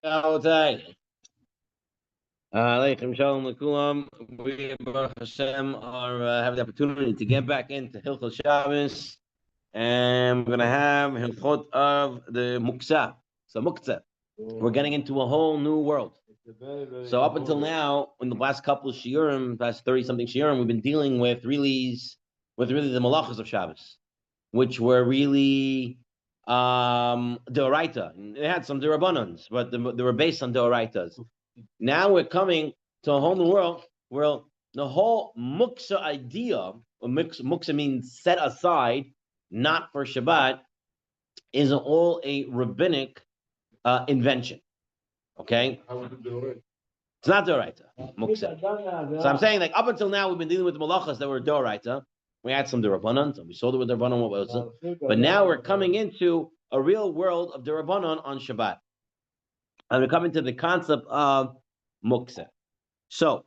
Aleichem shalom lekulam. We Baruch Hashem are have the opportunity to get back into Hilchot Shabbos, and we're gonna have Hilchot of the Muktzeh. So Muktzeh, we're getting into a whole new world. So up until now, in the last couple of shiurim, past 30-something shiurim, we've been dealing with really the malachas of Shabbos, which were really deoraita. They had some derabbanans, but they were based on deoraitas. Now we're coming to a whole new world where the whole muktzeh idea, or muktzeh means set aside, not for Shabbat, is all a rabbinic invention. Okay? It's not deoraita, muktzeh. So I'm saying, like, up until now, we've been dealing with the malachas that were deoraita. We had some derabbanan, and we saw the derabbanan what was it. But now we're coming into a real world of derabbanan on Shabbat. And we're coming to the concept of muktzeh. So,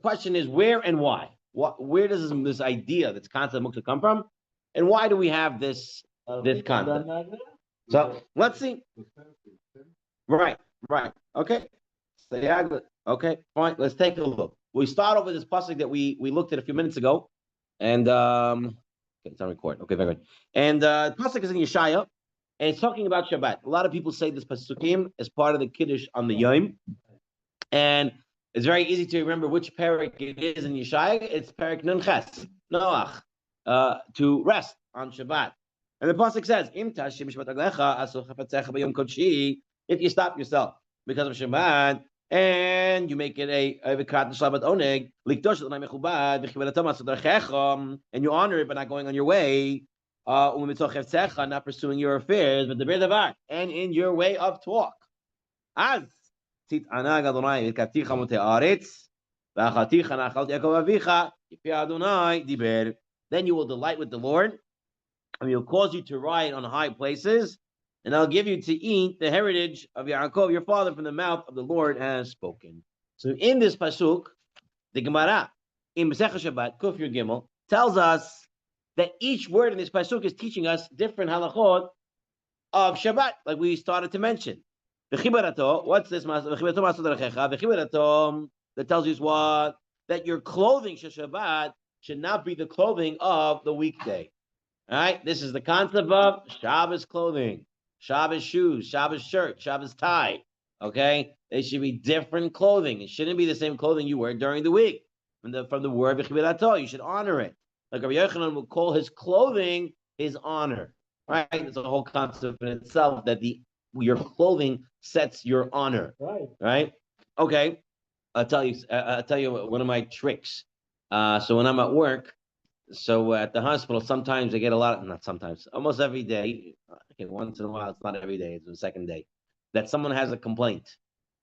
question is where and why? Where does this idea, this concept of muktzeh come from? And why do we have this concept? So, let's see. Right. Okay. Okay, fine. Let's take a look. We start off with this pasuk that we looked at a few minutes ago. And, okay, it's on record. Okay, very good. And the pasuk is in Yeshaya. And it's talking about Shabbat. A lot of people say this pasukim as part of the Kiddush on the Yom. And it's very easy to remember which parak it is in Yeshaya. It's parak Nun Ches, Noach, to rest on Shabbat. And the pasuk says, if you stop yourself because of Shabbat, and you make it a vikrat Shabbat oneg, and you honor it by not going on your way, not pursuing your affairs, but the davar, and in your way of talk. As then you will delight with the Lord, and He will cause you to ride on high places, and I'll give you to eat the heritage of Yaakov, your father, from the mouth of the Lord has spoken. So in this pasuk, the Gemara in Masechah Shabbat, Kuf Yud Gimel, tells us that each word in this pasuk is teaching us different halachot of Shabbat, like we started to mention. What's this? That tells you what? That your clothing Shabbat should not be the clothing of the weekday. All right, this is the concept of Shabbos clothing, Shabbos shoes, Shabbos shirt, Shabbos tie. Okay, they should be different clothing. It shouldn't be the same clothing you wear during the week. From the word you should honor it. Like Rabbi Yochanan would call his clothing his honor. Right? It's a whole concept in itself that your clothing sets your honor. Right? Okay. I'll tell you one of my tricks. So when I'm at work, so at the hospital, sometimes I get not sometimes, almost every day. Okay, once in a while, it's not every day, it's the second day, that someone has a complaint,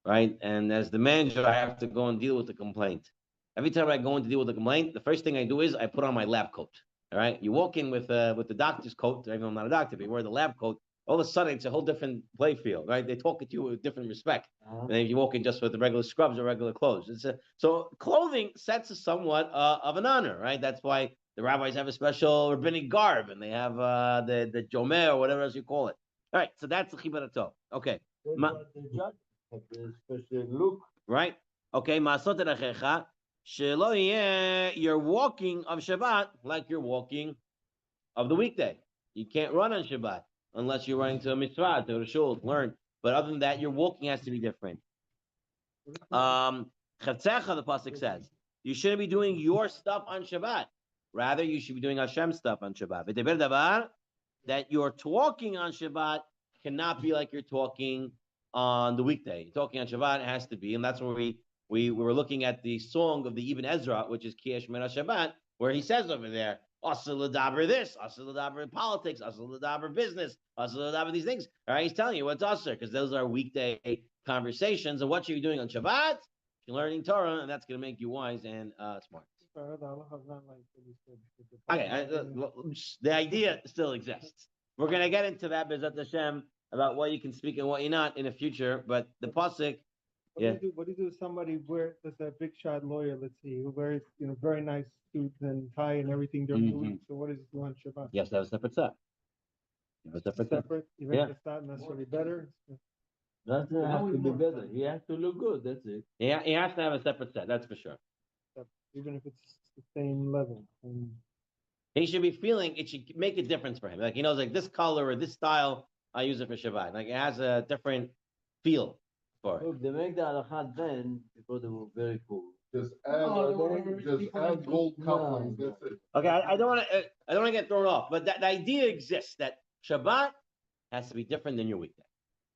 right? And as the manager, I have to go and deal with the complaint. Every time I go in to deal with the complaint, the first thing I do is I put on my lab coat. All right, you walk in with the doctor's coat. Even though I'm not a doctor, but you wear the lab coat. All of a sudden, it's a whole different play field, right? They talk to you with different respect. And if you walk in just with the regular scrubs or regular clothes, so clothing sets somewhat of an honor, right? That's why the rabbis have a special rabbinic garb, and they have the jomer or whatever else you call it. All right, so that's the chibarato. Okay, the special look, right? Okay, ma'asot erachecha. You're walking of Shabbat like you're walking of the weekday. You can't run on Shabbat unless you're running to a mitzvah, to a shul, learn. But other than that, your walking has to be different. The pasuk says, you shouldn't be doing your stuff on Shabbat. Rather, you should be doing Hashem's stuff on Shabbat. That you're talking on Shabbat cannot be like you're talking on the weekday. Talking on Shabbat has to be, and that's where we were looking at the song of the Ibn Ezra, which is Kiyesh Min Shabbat, where he says over there, Asal Ladaber this, Asal Ladaber politics, Asal Ladaber business, Asal Ladaber these things. All right, he's telling you what's Asar, because those are weekday conversations. And what you're doing on Shabbat, you're learning Torah, and that's going to make you wise and smart. Okay, the idea still exists. We're going to get into that, Bezat Hashem, about what you can speak and what you're not in the future. But the pasuk. What do you do if somebody that's a big shot lawyer, let's see, who wears very nice suit and tie and everything during the week? So what does he do on Shabbat? Yes, that was separate set. Have a separate set. separate, even Yeah. if it's not necessarily better. Doesn't have to be better. He has to look good. That's it. Yeah, he has to have a separate set. That's for sure. Even if it's the same level. And He should be feeling it should make a difference for him. Like he knows, like this color or this style, I use it for Shabbat. Like it has a different feel for it. Look, they make the halakha then because they were very cool. Just add gold couplings. That's it. Okay, I don't want to. I don't want to get thrown off, but the idea exists that Shabbat has to be different than your weekday.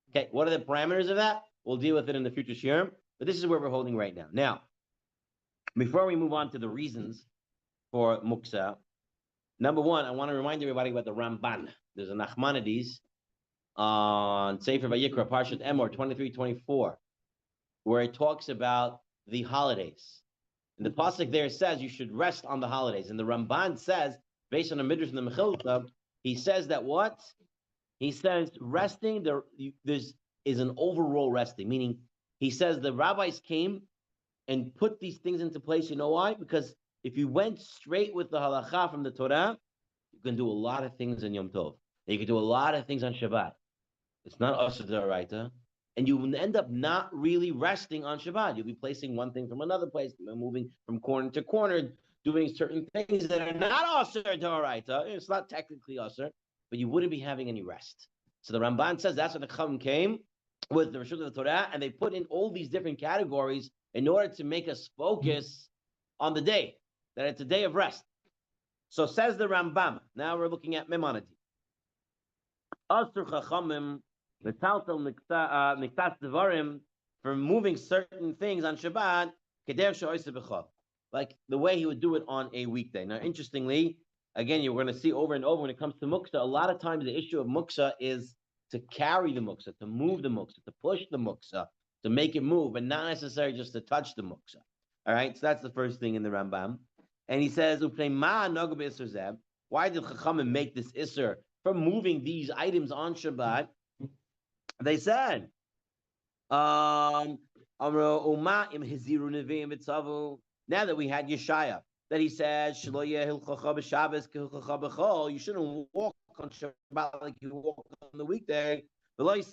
Okay, what are the parameters of that? We'll deal with it in the future shiurim, but this is where we're holding right now. Now, before we move on to the reasons for Muktzeh, number one, I want to remind everybody about the Ramban. There's a Nachmanides on Sefer Vayikra, Parshat Emor 23-24, where it talks about the holidays. And the pasuk there says you should rest on the holidays. And the Ramban says, based on the Midrash and the Mechilta, he says that what? He says resting, is an overall resting, meaning he says the rabbis came and put these things into place. You know why? Because if you went straight with the halacha from the Torah, you can do a lot of things in Yom Tov. And you can do a lot of things on Shabbat. It's not Asher D'Oraita. And you will end up not really resting on Shabbat. You'll be placing one thing from another place, moving from corner to corner, doing certain things that are not Asher D'Oraita. It's not technically Asher, but you wouldn't be having any rest. So the Ramban says that's when the Chacham came with the Rishut of the Torah, and they put in all these different categories in order to make us focus on the day, that it's a day of rest. So says the Rambam. Now we're looking at Memonadi. Asur Chachamim v'taltal miktas devarim, for moving certain things on Shabbat, keder she'oiseh b'chol, like the way he would do it on a weekday. Now, interestingly, again, you're going to see over and over when it comes to Muktzeh, a lot of times the issue of Muktzeh is to carry the Muktzeh, to move the Muktzeh, to push the Muktzeh, to make it move, but not necessarily just to touch the Muktzeh. All right, so that's the first thing in the Rambam. And he says, why did Chachamim make this Isser for moving these items on Shabbat? They said, now that we had Yeshaya, that he says, you shouldn't walk on Shabbat like you walk on the weekday. And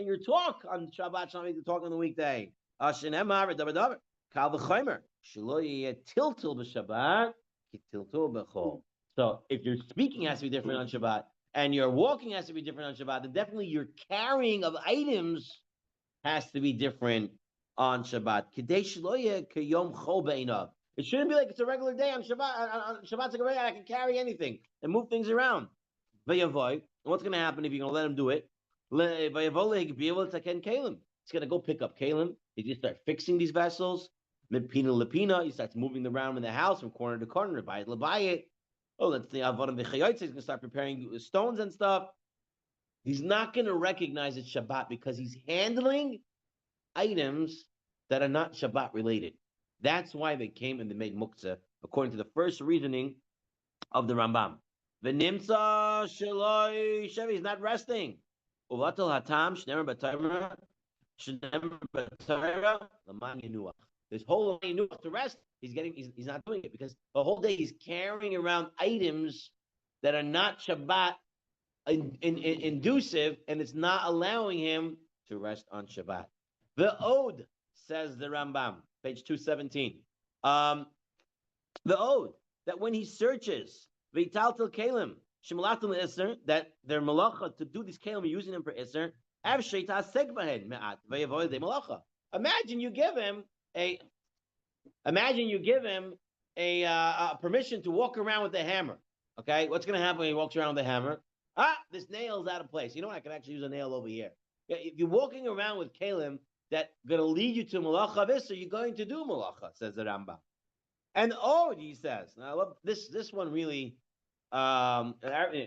your talk on Shabbat should not be the talk on the weekday. So if your speaking has to be different on Shabbat and your walking has to be different on Shabbat, then definitely your carrying of items has to be different on Shabbat. It shouldn't be like it's a regular day on Shabbat. On Shabbat's like a regular, I can carry anything and move things around. And what's going to happen if you're going to let him do it? He's going to go pick up kalim. He's going to start fixing these vessels. Mipina lepina. He starts moving them around in the house from corner to corner. Buy it. Oh, let's see. He's going to start preparing stones and stuff. He's not going to recognize it's Shabbat because he's handling items that are not Shabbat related. That's why they came and they made Muktzeh, according to the first reasoning of the Rambam. V'nimtza sheloi shevi, he's not resting. Uvatal hatam shnemer b'tayra shnemer b'tayra l'man yenuach. This whole yenuach to rest, he's not doing it because the whole day he's carrying around items that are not Shabbat inducive, and it's not allowing him to rest on Shabbat. The Ode, says the Rambam, page 217. The Ode, that when he searches V'taltal kalim, shemalatim l'isser, that their malacha to do these kalim, using them for isser, av sheita segbahen me'at v'yavoy de malacha. Imagine you give him a permission to walk around with a hammer. Okay, what's going to happen when he walks around with a hammer? This nail's out of place. You know what? I can actually use a nail over here. If you're walking around with kalim that going to lead you to malacha of isser, you're going to do malacha, says the Rambam. And he says, now I love this one really. The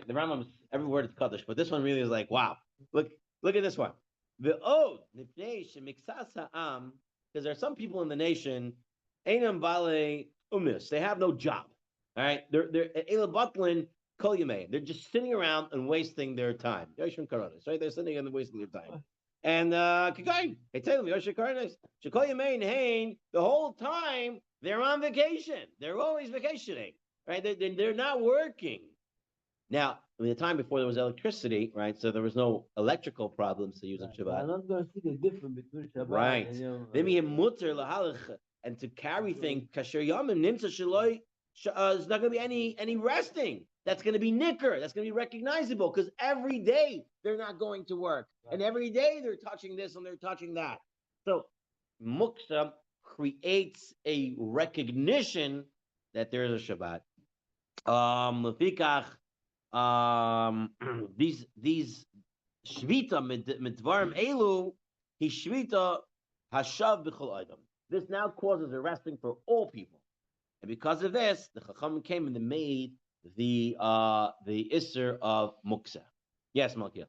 Rambam's every word is kaddish, but this one really is like, wow. Look at this one. Because there are some people in the nation, einam bale umis, they have no job. All right, they're elabatlin kol yamei. They're just sitting around and wasting their time. Yoshim karanis, right? They're sitting and wasting their time. And kikayin, they tell them yoshim karanis, shekol yamei hein. The whole time they're on vacation. They're always vacationing. Right? They're not working. Now, in the time before there was electricity, right? So there was no electrical problems to use on I'm Shabbat. not going to see the difference between Shabbat Right. and Then we hear mutter lahalach, and to carry things kasher yamim nimsa shaloi is not going to be any resting. That's going to be nicker. That's going to be recognizable because every day they're not going to work, and every day they're touching this and they're touching that. So Muktzeh creates a recognition that there is a Shabbat. Lefikach, these shvita mitvarim elu, he shvita hashav b'chol adam. This now causes a resting for all people, and because of this, the Chachamim came and they made the Isser of Muktzeh. Yes, Malkia.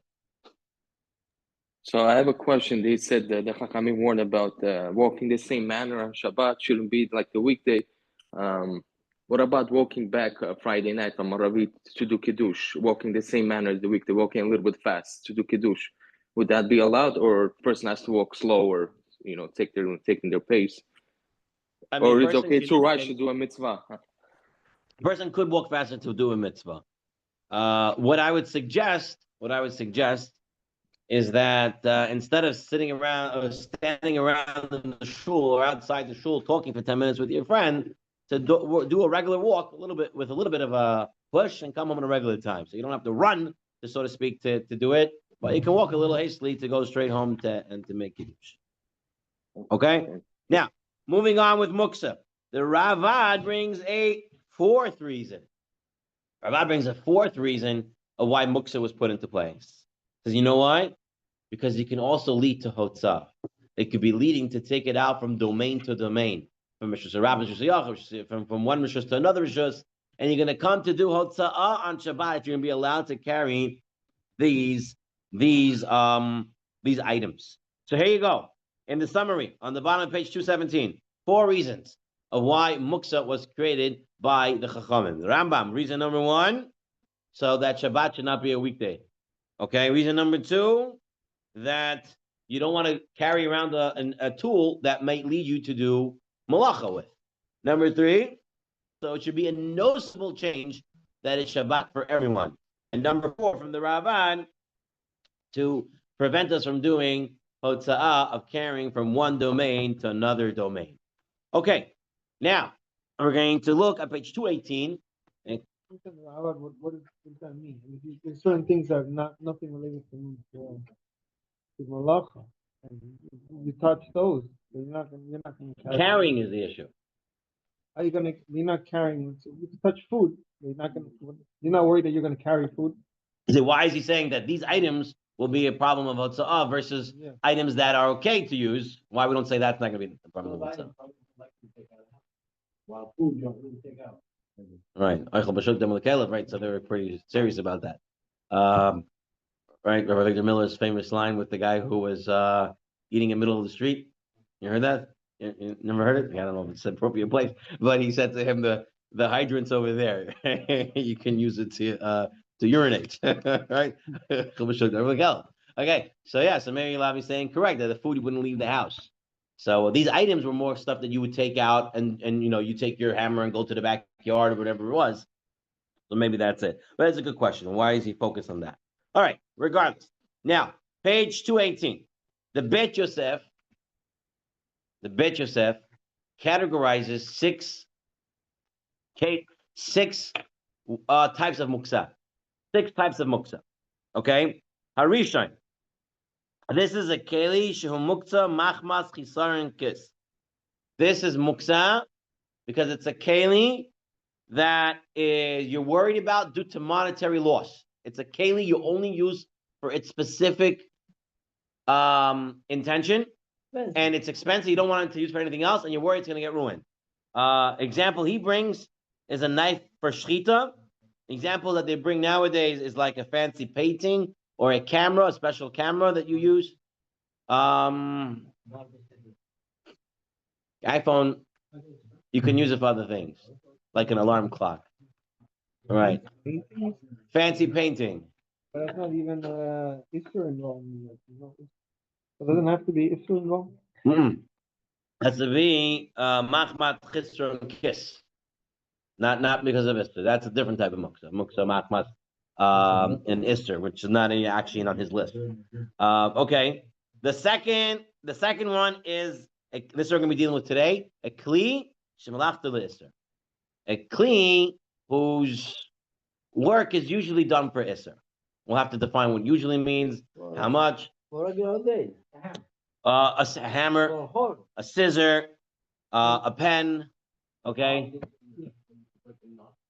So I have a question. They said that the Chachamim warned about walking the same manner on Shabbat shouldn't be like the weekday. What about walking back Friday night from Maravit to do Kiddush, walking the same manner as the weekday, walking a little bit fast to do Kiddush? Would that be allowed, or a person has to walk slower, taking their pace? I mean, or it's okay to rush to do a mitzvah? A person could walk faster to do a mitzvah. What I would suggest is that instead of sitting around or standing around in the shul or outside the shul talking for 10 minutes with your friend, to do a regular walk with a little bit of a push and come home at a regular time. So you don't have to run, so to speak, to do it, but you can walk a little hastily to go straight home to make Kiddush. Okay? Now, moving on with Muktzeh. The Ravad brings a fourth reason. Ravad brings a fourth reason of why Muktzeh was put into place. Because you know why? Because it can also lead to Hotzah. It could be leading to take it out from domain to domain. From one Rishus to another Rishus, and you're going to come to do Hotzah on Shabbat. You're going to be allowed to carry these items. So here you go. In the summary, on the bottom of page 217, 4 reasons of why Muktzeh was created by the Chachamim. The Rambam, reason number 1, so that Shabbat should not be a weekday. Okay, reason number 2, that you don't want to carry around a tool that might lead you to do malacha with. Number 3, so it should be a noticeable change that it's Shabbat for everyone. And number 4, from the Ravan, to prevent us from doing Hotza'ah of carrying from one domain to another domain. Okay, now we're going to look at page 218. What does that mean? I mean, there's certain things that are nothing related to malacha, and you touch those, you're not going to carrying is the issue. Are you going to? You're not carrying. You can touch food. You're not worried that you're going to carry food. So why is he saying that these items will be a problem of Hotza'ah versus items that are okay to use? Why we don't say that's not going to be the problem of Hotza'ah? While food you don't really take out. Right. Right. So they were pretty serious about that. Right. Rabbi Victor Miller's famous line with the guy who was eating in the middle of the street. You heard that? You never heard it? I don't know if it's an appropriate place, but he said to him, the hydrant's over there. You can use it to urinate. Right? Okay. So so Mary Lavi saying correct that the food wouldn't leave the house. So these items were more stuff that you would take out and you take your hammer and go to the backyard or whatever it was. So maybe that's it. But that's a good question. Why is he focused on that? All right, regardless. Now, page 218. The Bet Yosef categorizes six types of Muktzeh. 6 types of Muktzeh. Okay? Harishon. This is a keli shehu Muktzeh machmas chisaron kis. This is Muktzeh because it's a keli that you're worried about due to monetary loss. It's a keli you only use for its specific intention, and it's expensive. You don't want it to use for anything else, and you're worried it's going to get ruined. Example he brings is a knife for shchita. Example that they bring nowadays is like a fancy painting or a camera, a special camera that you use. iPhone, you can use it for other things, like an alarm clock. Right. Fancy painting. But that's not even Isser involved. It doesn't have to be Isser involved. Has to be machmat chisron kiss. Not because of Isser. That's a different type of muktzah. Muktzah machmat and Isser, which is not actually on his list. Okay. The second one is this we're going to be dealing with today. A kli shemalachta le'Isser. A kli whose work is usually done for Isser. We'll have to define what usually means, how much. For regular days. A hammer, For home. a scissor, a pen. Okay.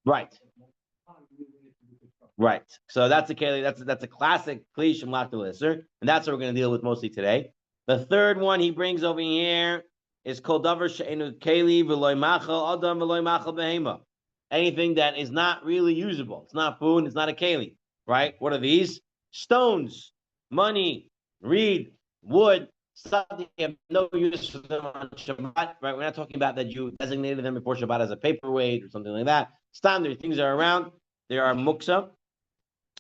Right. Right. So that's a keli. That's a classic kli shemalachta le'Isser, and that's what we're going to deal with mostly today. The third one he brings over here is kol davar she'enu keli v'loy machal adam v'loy machal behema. Anything that is not really usable. It's not food. It's not a keli. Right? What are these? Stones, money, reed, wood, stuff that you have no use for them on Shabbat. Right? We're not talking about that you designated them before Shabbat as a paperweight or something like that. Standard things are around. There are muktzeh,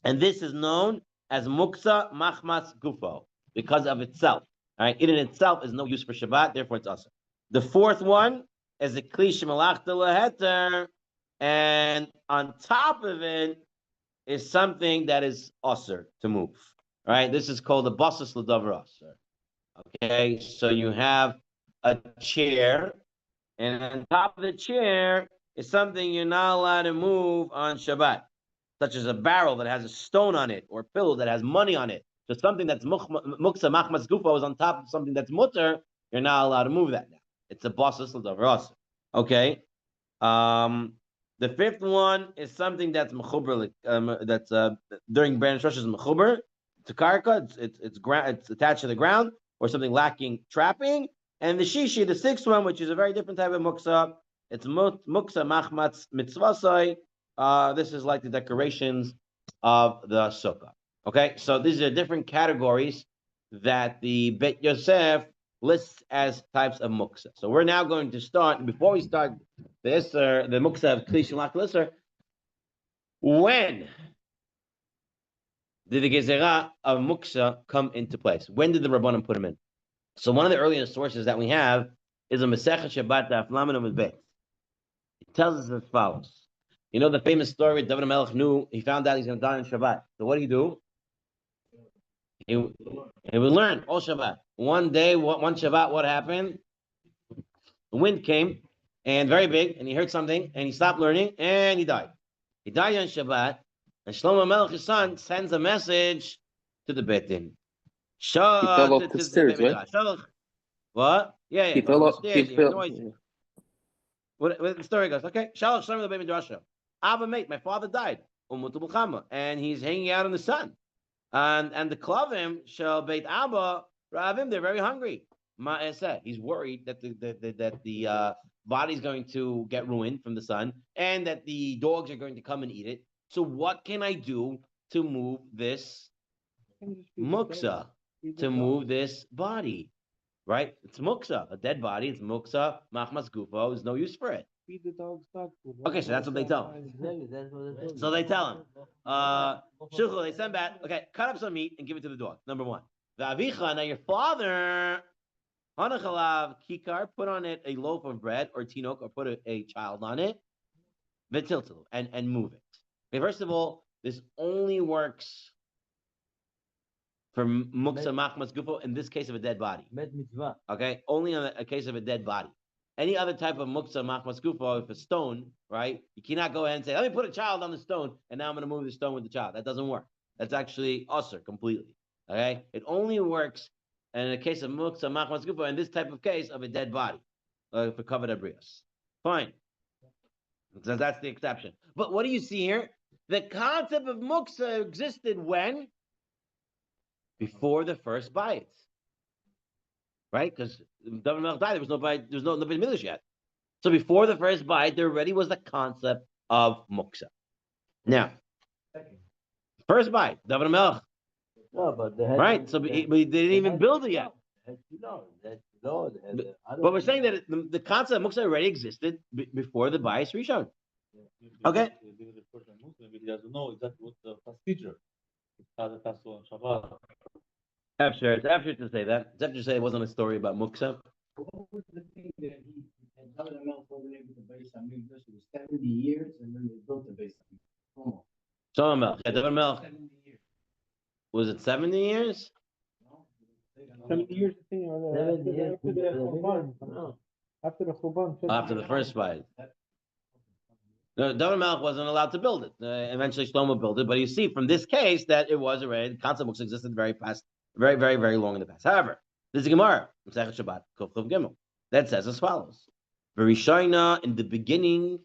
and this is known as muktzeh machmas gufo because of itself. All right, it in itself is no use for Shabbat, therefore it's asur. The fourth one is a kli shemalachta leheter, and on top of it is something that is asur to move. All right, this is called the basis l'davar asur. Okay, so you have a chair, and on top of the chair is something you're not allowed to move on Shabbat, such as a barrel that has a stone on it or a pillow that has money on it. So something that's muktzeh machmas gufo is on top of something that's mutter, you're not allowed to move that now. It's a basis l'davar asur. Okay. The fifth one is something that's mechuber, that's during Bran Rosh is mechuber to karka. It's attached to the ground or something lacking trapping. And the shishi, the sixth one, which is a very different type of muktzeh, it's muktzeh machmatz mitzvasai. This is like the decorations of the sukkah. Okay, so these are different categories that the Bet Yosef lists as types of muktzeh. So we're now going to start, before we start the muktzeh of kli shemalachta le'Isser, when did the gezerah of muktzeh come into place? When did the Rabbanim put them in? So one of the earliest sources that we have is a Masechet Shabbat Daf Lamed Amud Bet. It tells us as follows. You know the famous story David HaMelech knew, he found out he's going to die on Shabbat. So what do? He would learn all Shabbat. One day, one Shabbat, what happened? The wind came, and very big, and he heard something, and he stopped learning, and he died. He died on Shabbat, and Shlomo Melech, his son, sends a message to the Beit Din. He fell off the stairs, right? What? Yeah. He fell off. He heard noise. What the story goes, okay. Shalach Shalom the Beit Midrasha. Abba mate, my father died. And he's hanging out in the sun. And the Klavim shall Beit Abba Ravim, they're very hungry. Ma'aseh, he's worried that the body's going to get ruined from the sun and that the dogs are going to come and eat it. So what can I do to move this muktzeh, to move this body? Right? It's muktzeh, a dead body. It's muktzeh, machmas gufo. There's no use for it. Feed the dogs dog food. Okay, so that's what they tell him. So they tell him, Shulchan, they send back, okay, cut up some meat and give it to the dog. Number one. V'avicha, now your father, hanachalav kikar, put on it a loaf of bread or tinok, or put a child on it, v'tiltil, and move it. Okay, first of all, this only works for muktzeh machmas gufo in this case of a dead body. Okay, only on a case of a dead body. Any other type of muktzeh machmas gufo, if a stone, right? You cannot go ahead and say, let me put a child on the stone, and now I'm going to move the stone with the child. That doesn't work. That's actually asur completely. Okay, it only works in a case of muktzeh machmas gufo in this type of case of a dead body, for kavod abrios. Fine, so that's the exception. But what do you see here? The concept of muktzeh existed when? Before the first bites, right? Because David Melech died, there was no bite, there was no beit midrash yet. So before the first bite, there already was the concept of muktzeh. Now, first bite, David Melech. No, but they right? So they didn't even build it yet. But we're saying that the concept of muktzeh already existed before the bias rishon. Okay. Maybe he doesn't know exactly what the procedure. It's how the festival on Shabbat. It's after to say that. It's after to say it wasn't a story about muktzeh. What was the thing that he and David HaMelech wasn't able to base on Mikdash? It was 70 years, and then they built the base on. Shlomo Melech. David Melech, 70 years. was it 70 years? 70 years the thing, after the Churban. No. After the Churban. 70 After the years. first fight. No, David Melech wasn't allowed to build it. Eventually, Shlomo built it. But you see from this case that it was already, the concept books existed very long in the past. However, there's a Gemara, Masechet Shabbat, Kuf Chav Gimel, that says as follows. Rishayna, in the beginning,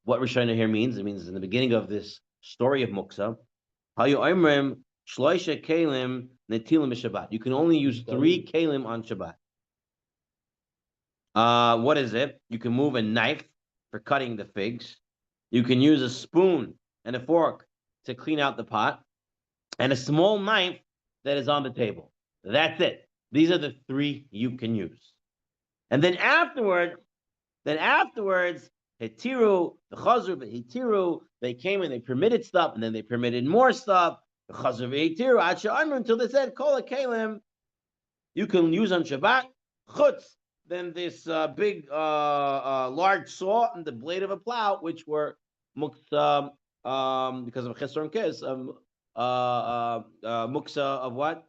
what Rishayna here means, it means in the beginning of this story of Muktzeh, Hayu Oimrim, Shloisha Kalim, Netilim Shabbat. You can only use 3 Kalim on Shabbat. What is it? You can move a knife for cutting the figs. You can use a spoon and a fork to clean out the pot, and a small knife that is on the table. That's it. These are the 3 you can use. And then afterwards, Hetiru, the Chazru, the Hetiru, they came and they permitted stuff, and then they permitted more stuff. The Chazru, the Hetiru, until they said, Kol HaKelim, you can use on Shabbat, Chutz, then this big, large saw and the blade of a plow, which were Muktzeh, because of Chesron Kis, Muktzeh of what?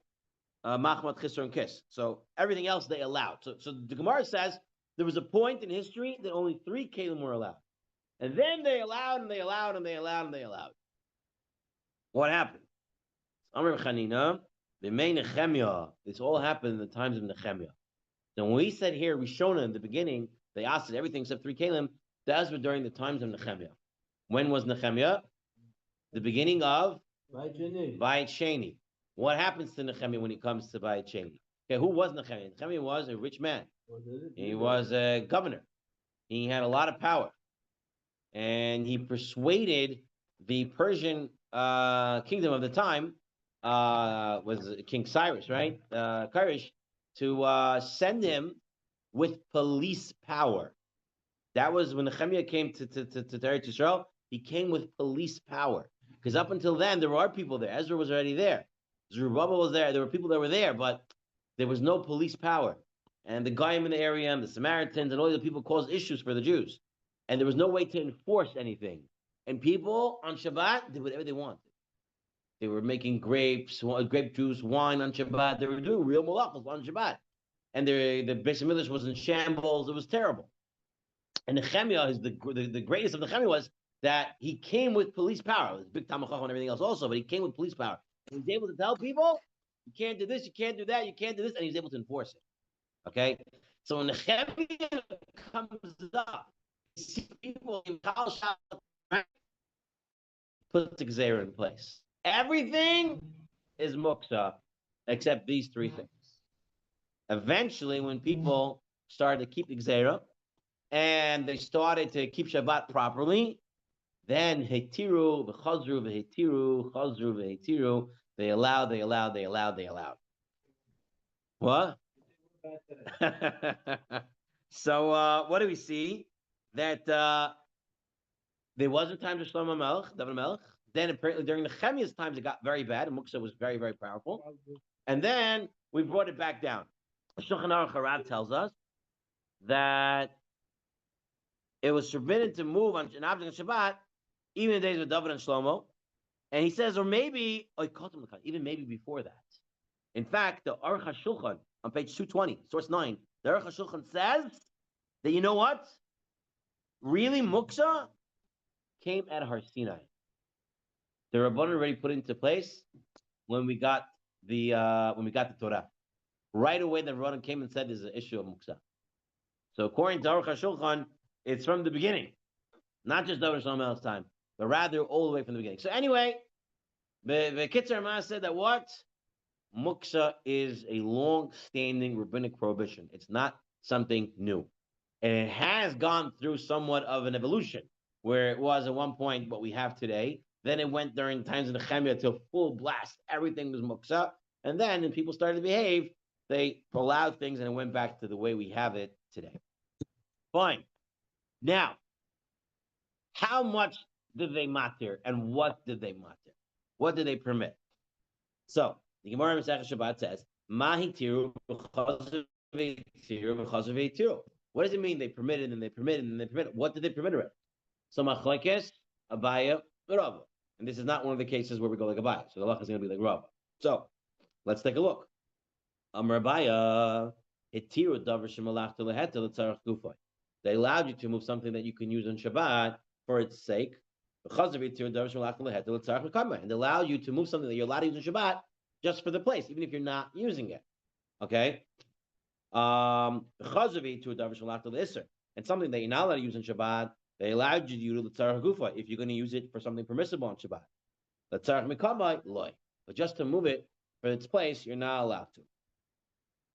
Machmat Chesron Kis. So everything else they allowed. So the Gemara says there was a point in history that only 3 Kalim were allowed. And then they allowed, and they allowed, and they allowed, and they allowed. What happened? Amr Chanina, B'mei Nehemiah. This all happened in the times of Nehemiah. So when we said here, Rishona in the beginning, they asked everything except 3 Kalim, that was during the times of Nehemiah. When was Nehemiah? The beginning of Bayit Sheni. What happens to Nehemiah when he comes to Bayit Sheni? Okay, who was Nehemiah? Nehemiah was a rich man. He was a governor. He had a lot of power. And he persuaded the Persian kingdom of the time, was King Cyrus, right? Koresh, to send him with police power. That was when Nehemiah came to Eretz Yisrael. He came with police power. Because up until then, there were people there. Ezra was already there. Zerubbabel was there. There were people that were there, but there was no police power. And the Goyim in the area, and the Samaritans, and all the people caused issues for the Jews. And there was no way to enforce anything. And people on Shabbat did whatever they wanted. They were making grape juice, wine on Shabbat. They were doing real malachos on Shabbat. And the Beis Hamikdash was in shambles. It was terrible. And Nehemiah, the greatest of Nehemiah was that he came with police power. It was big Tamachach and everything else also, but he came with police power. And he was able to tell people, you can't do this, you can't do that, you can't do this, and he was able to enforce it. Okay? So when Nehemiah comes up, you see people in Kal Shabbat, put the Gzeira in place. Everything is Muktzeh except these 3 things. Eventually, when people started to keep the Gzeira, and they started to keep Shabbat properly, then Hetiru, Chazru, Hetiru, they allowed. What? So what do we see? That there was a time to Shlomo Melech, David Melech. Then apparently during Nehemiah's times it got very bad, and Muktzeh was very, very powerful. And then we brought it back down. Shulchan Aruch Harav tells us that it was forbidden to move on an object on Shabbat, even in the days of David and Shlomo. And he says, or maybe, even maybe before that. In fact, the Aruch HaShulchan, on page 220, source 9, the Aruch HaShulchan says that, you know what? Really, Muktzeh came at Har Sinai. The Rabbanan already put it into place when we got the Torah. Right away, the Rabbanan came and said there's an issue of Muktzeh. So according to Aruch HaShulchan, it's from the beginning, not just David and Shlomo's time, but rather all the way from the beginning. So anyway, the Kitzur Ma said that what? Muktzeh is a long-standing rabbinic prohibition. It's not something new. And it has gone through somewhat of an evolution, where it was at one point what we have today. Then it went during times of Nehemiah to full blast. Everything was Muktzeh. And then when people started to behave, they allowed things and it went back to the way we have it today. Fine. Now, how much did they matir and what did they matir? What did they permit? So, the Gemara in Masechet Shabbat says, Mahi tiru b'chazav tiru. What does it mean they permitted and they permitted and they permitted? What did they permit it? So, Machlokes, Abaya, Rava. And this is not one of the cases where we go like Abaya. So the halacha is going to be like Rav. So let's take a look. Rabaya, hitiru davar shemalachta leheta l'tzarach gufay. They allowed you to move something that you can use on Shabbat for its sake. And they allow you to move something that you're allowed to use on Shabbat just for the place, even if you're not using it. Okay? And something that you're not allowed to use on Shabbat, they allowed you to use l'tzarach gufa if you're going to use it for something permissible on Shabbat. L'tzarach mikamai loy. But just to move it for its place, you're not allowed to.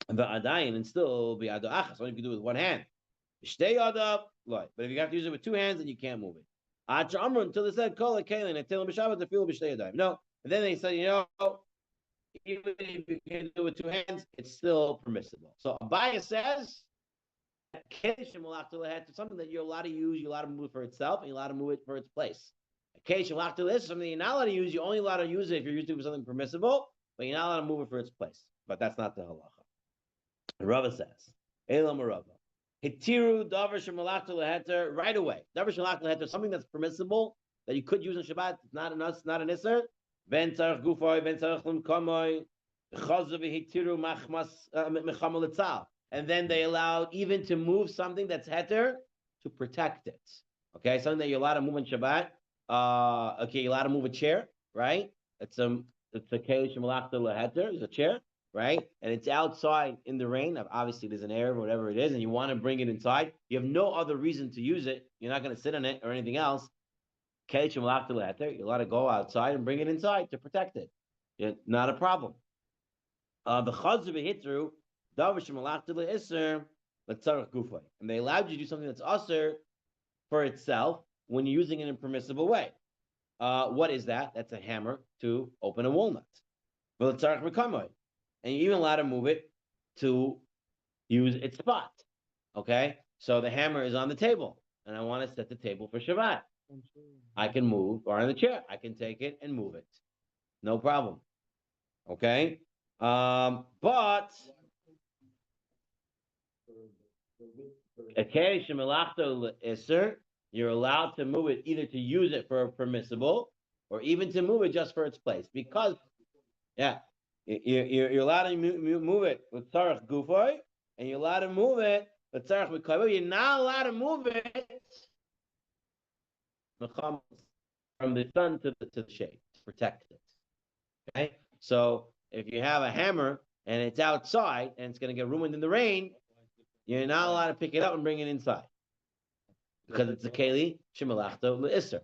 And still be ado achas. All you can do with one hand. Stay up, but if you have to use it with two hands, then you can't move it. Until they said call it kalim and tell them b'shabbat to feel b'shtei. No, and then they said, even if you can do it with two hands, it's still permissible. So Abaya says something that you're allowed to use, you're allowed to move it for itself, and you're allowed to move it for its place. Something you're not allowed to use, you're only allowed to use it if you're using it for something permissible, but you're not allowed to move it for its place. But that's not the halacha. Rava says, Elam Rava. Hitiru davar shemalachta leheter right away. Davar shemalachta leheter, something that's permissible that you could use on Shabbat, not an iser. Ben tzarich gufoy, ben tzarich l'mkomoy, chazav hitiru machmas mechama l'tzal. And then they allowed even to move something that's heter to protect it. Okay, something that you're allowed to move on Shabbat. Okay, you're allowed to move a chair, right? It's a keli shemalachta leheter, it's a chair. Right? And it's outside in the rain. Obviously, there's an air or whatever it is, and you want to bring it inside. You have no other reason to use it. You're not going to sit on it or anything else. You're allowed to go outside and bring it inside to protect it. Not a problem. The chazir behitru, and they allowed you to do something that's usher for itself when you're using it in a permissible way. What is that? That's a hammer to open a walnut. And you're even allowed to move it to use its spot. Okay? So the hammer is on the table, and I want to set the table for Shabbat. I can move, or on the chair, I can take it and move it. No problem. Okay? But you're allowed to move it either to use it for a permissible or even to move it just for its place. Because, you're allowed to move it with tzarech gufoy, and you're allowed to move it with tzarech mikoy. You're not allowed to move it from the sun to the shade to protect it. Okay, so if you have a hammer and it's outside and it's going to get ruined in the rain, you're not allowed to pick it up and bring it inside because it's a keli shemalachta le'iser.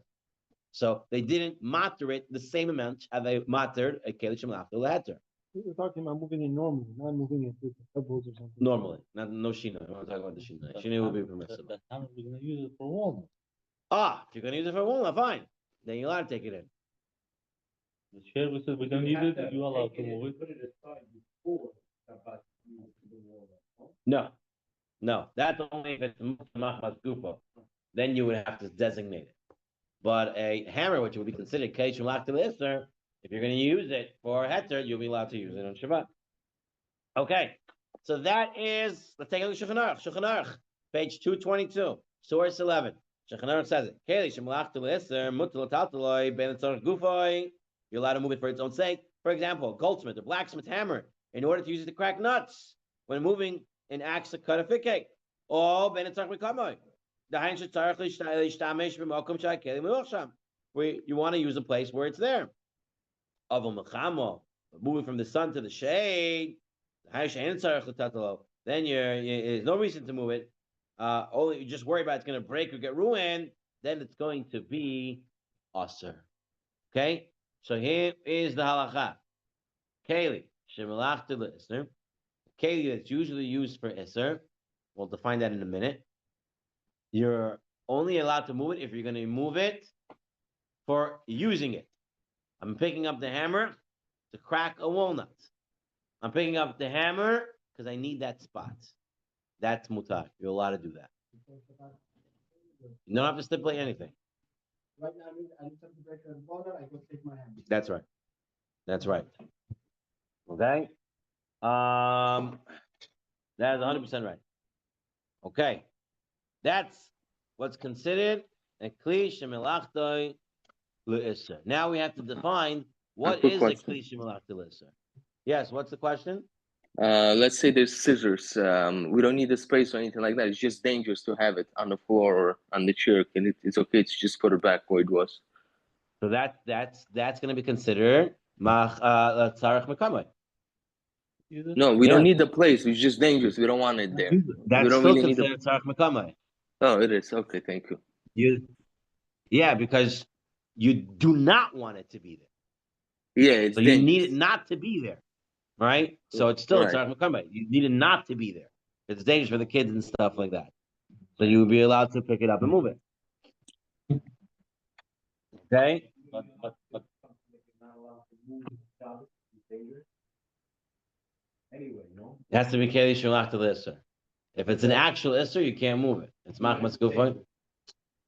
So they didn't matter it the same amount as they mattered a keli shemalachta leheter. We're talking about moving it normally, not moving it with pebbles or something. Normally, no shina. I'm not talking about the shina. Shina will be permissible. That time we're going to use it for walnut. If you're going to use it for walnut, fine. Then you're allowed to take it in. The chair we said we're going to use it, you're allowed to move it. Put it aside before Shabbat use the walnut. No. That's only if it's machmas gufa. Then you would have to designate it. But a hammer, which would be considered keish malach le'iser, if you're going to use it for a heter, you'll be allowed to use it on Shabbat. Okay, so that is, let's take a look at Shulchan Aruch, page 222, source 11. Shulchan Aruch says it. Keli shemalach le'iser mutal taltaloi ben tzarich gufoy. You're allowed to move it for its own sake. For example, goldsmith or blacksmith hammer, in order to use it to crack nuts when moving an axe to cut a fig cake. Or ben tzarich mikamoy. Dahain shetzarich l'ishtamesh b'makom sha'keli meluchsham, where you want to use a place where it's there. Moving from the sun to the shade, then there's no reason to move it. Only you just worry about it's going to break or get ruined. Then it's going to be aser. Okay, so here is the halacha. Keli shemalachta le'iser. Keli that's usually used for iser. We'll define that in a minute. You're only allowed to move it if you're going to move it for using it. I'm picking up the hammer to crack a walnut. I'm picking up the hammer because I need that spot. That's mutar. You're allowed to do that. You don't have to stipulate anything. Right now, I need something to break a walnut, I go take my hand. That's right. Okay? That is 100% right. Okay. That's what's considered a kli shemelachtoi le'isser. Now we have to define what quick is question. a kli shemalach le'isser. Yes, what's the question? Let's say there's scissors. We don't need a space or anything like that. It's just dangerous to have it on the floor or on the chair. And it's okay to just put it back where it was. So that's going to be considered tzarech mekameh. No, we don't need the place. It's just dangerous. We don't want it there. We That's don't still really need considered tzarech mekameh. Oh, it is. Okay, thank you. Yeah, because you do not want it to be there. Yeah, it's So you dangerous. need it not to be there, right? So it's still Right. tzarech mekameh. You need it not to be there. It's dangerous for the kids and stuff like that. So you would be allowed to pick it up and move it. Okay? But Anyway, no? It has to be keli shalach to the isser. If it's an actual isser, you can't move it. It's machmas gufay.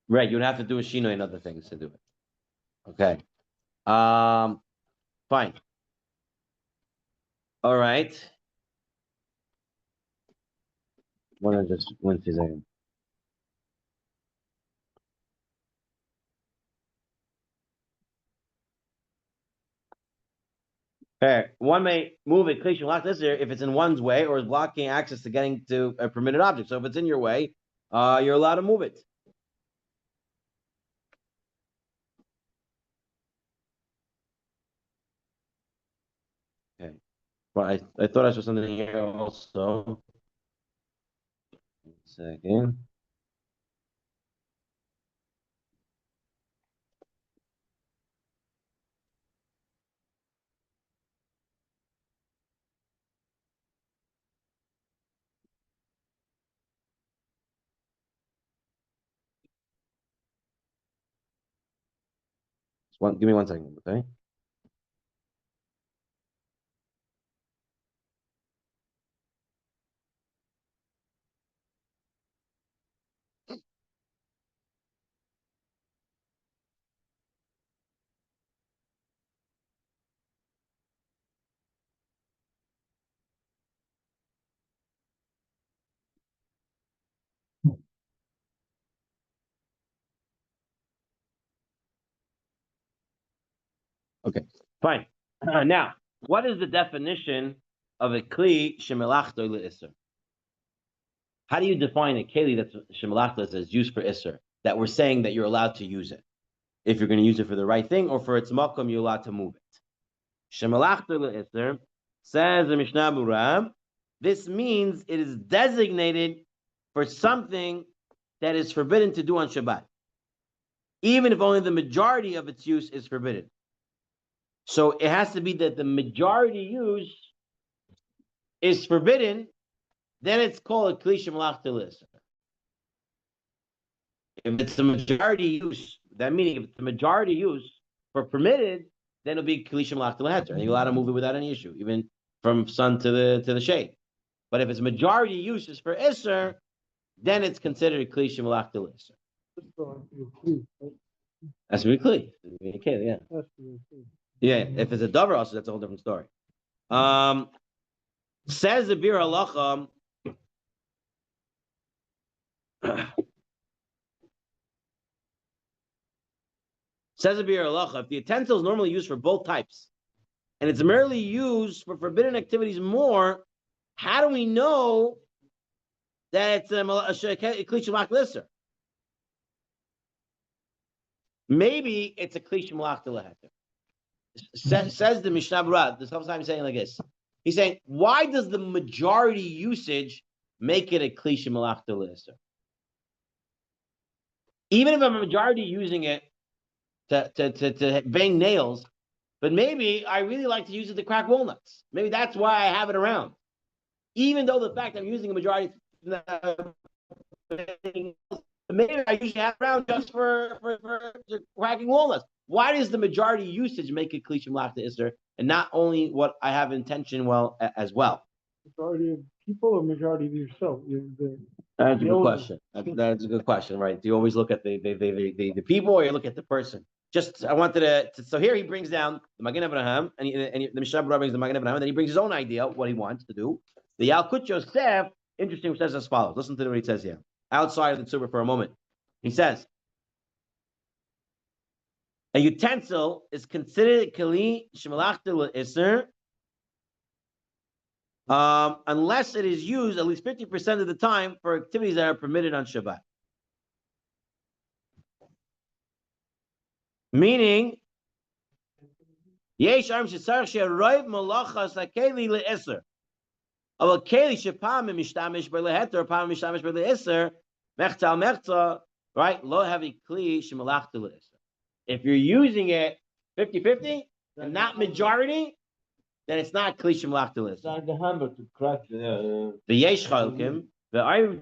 Right, you'd have to do a shino and other things to do it. Okay. Fine. All right. One second. Okay. One may move it kli shalach to isser if it's in one's way or is blocking access to getting to a permitted object. So if it's in your way, you're allowed to move it. Okay. But I thought I saw something here also. 1 second. Give me 1 second, okay? Okay, fine. Now, what is the definition of a kli shemelachto le'isser? How do you define a keli that's shemelachto is used for isser? That we're saying that you're allowed to use it. If you're going to use it for the right thing or for its makom, you're allowed to move it. Shemelachto le'isser says the Mishnah Berurah. This means it is designated for something that is forbidden to do on Shabbat, even if only the majority of its use is forbidden. So it has to be that the majority use is forbidden, then it's called a kli shemelachto le'isser. If it's the majority use, that meaning if it's the majority use for permitted, then it'll be kli shemelachto le'heter, and you're allowed to move it without any issue, even from sun to the shade. But if it's majority use is for isser, then it's considered a kli shemelachto le'isser. That's to be kli. Okay, yeah. Yeah, if it's a davar also, that's a whole different story. Says the Bir Halacha. Says the Bir Halacha, if the utensil is normally used for both types, and it's merely used for forbidden activities more, how do we know that it's a kli shemelach le'isser? Maybe it's a kli shemelach le'heter. Says the Mishnah Berurah. This whole time he's saying like this. He's saying, why does the majority usage make it a kli shemelach le'isser? Even if I'm a majority using it to bang nails, but maybe I really like to use it to crack walnuts. Maybe that's why I have it around. Even though the fact I'm using a majority, maybe I usually have it around just for cracking walnuts. Why does the majority usage make it kli shemelach le'isser, and not only what I have intention as well? Majority of people or majority of yourself? That's a good question. That's a good question, right? Do you always look at the people, or you look at the person? Just I wanted to so here he brings down the Magen Avraham, and the Mishnah Berurah brings the Magen Avraham, and then he brings his own idea of what he wants to do. The Yalkut Yosef, interesting, says as follows. Listen to what he says here. Outside of the Tzurba for a moment, he says, A utensil is considered kli shemalachta le'isr, unless it is used at least 50% of the time for activities that are permitted on Shabbat. Meaning, yesh arm shesarch she'roiv malachas hakeli le'isr. But keli shepam mishtamish b'leheter, pam mishtamish b'le'isr, mechta, right? Lo heavy kli shemalachta le'isr. If you're using it 50-50 and not majority, then it's not kli shemalachta le'isr. It's like the hammer to crack the. The yesh chalkim, the arv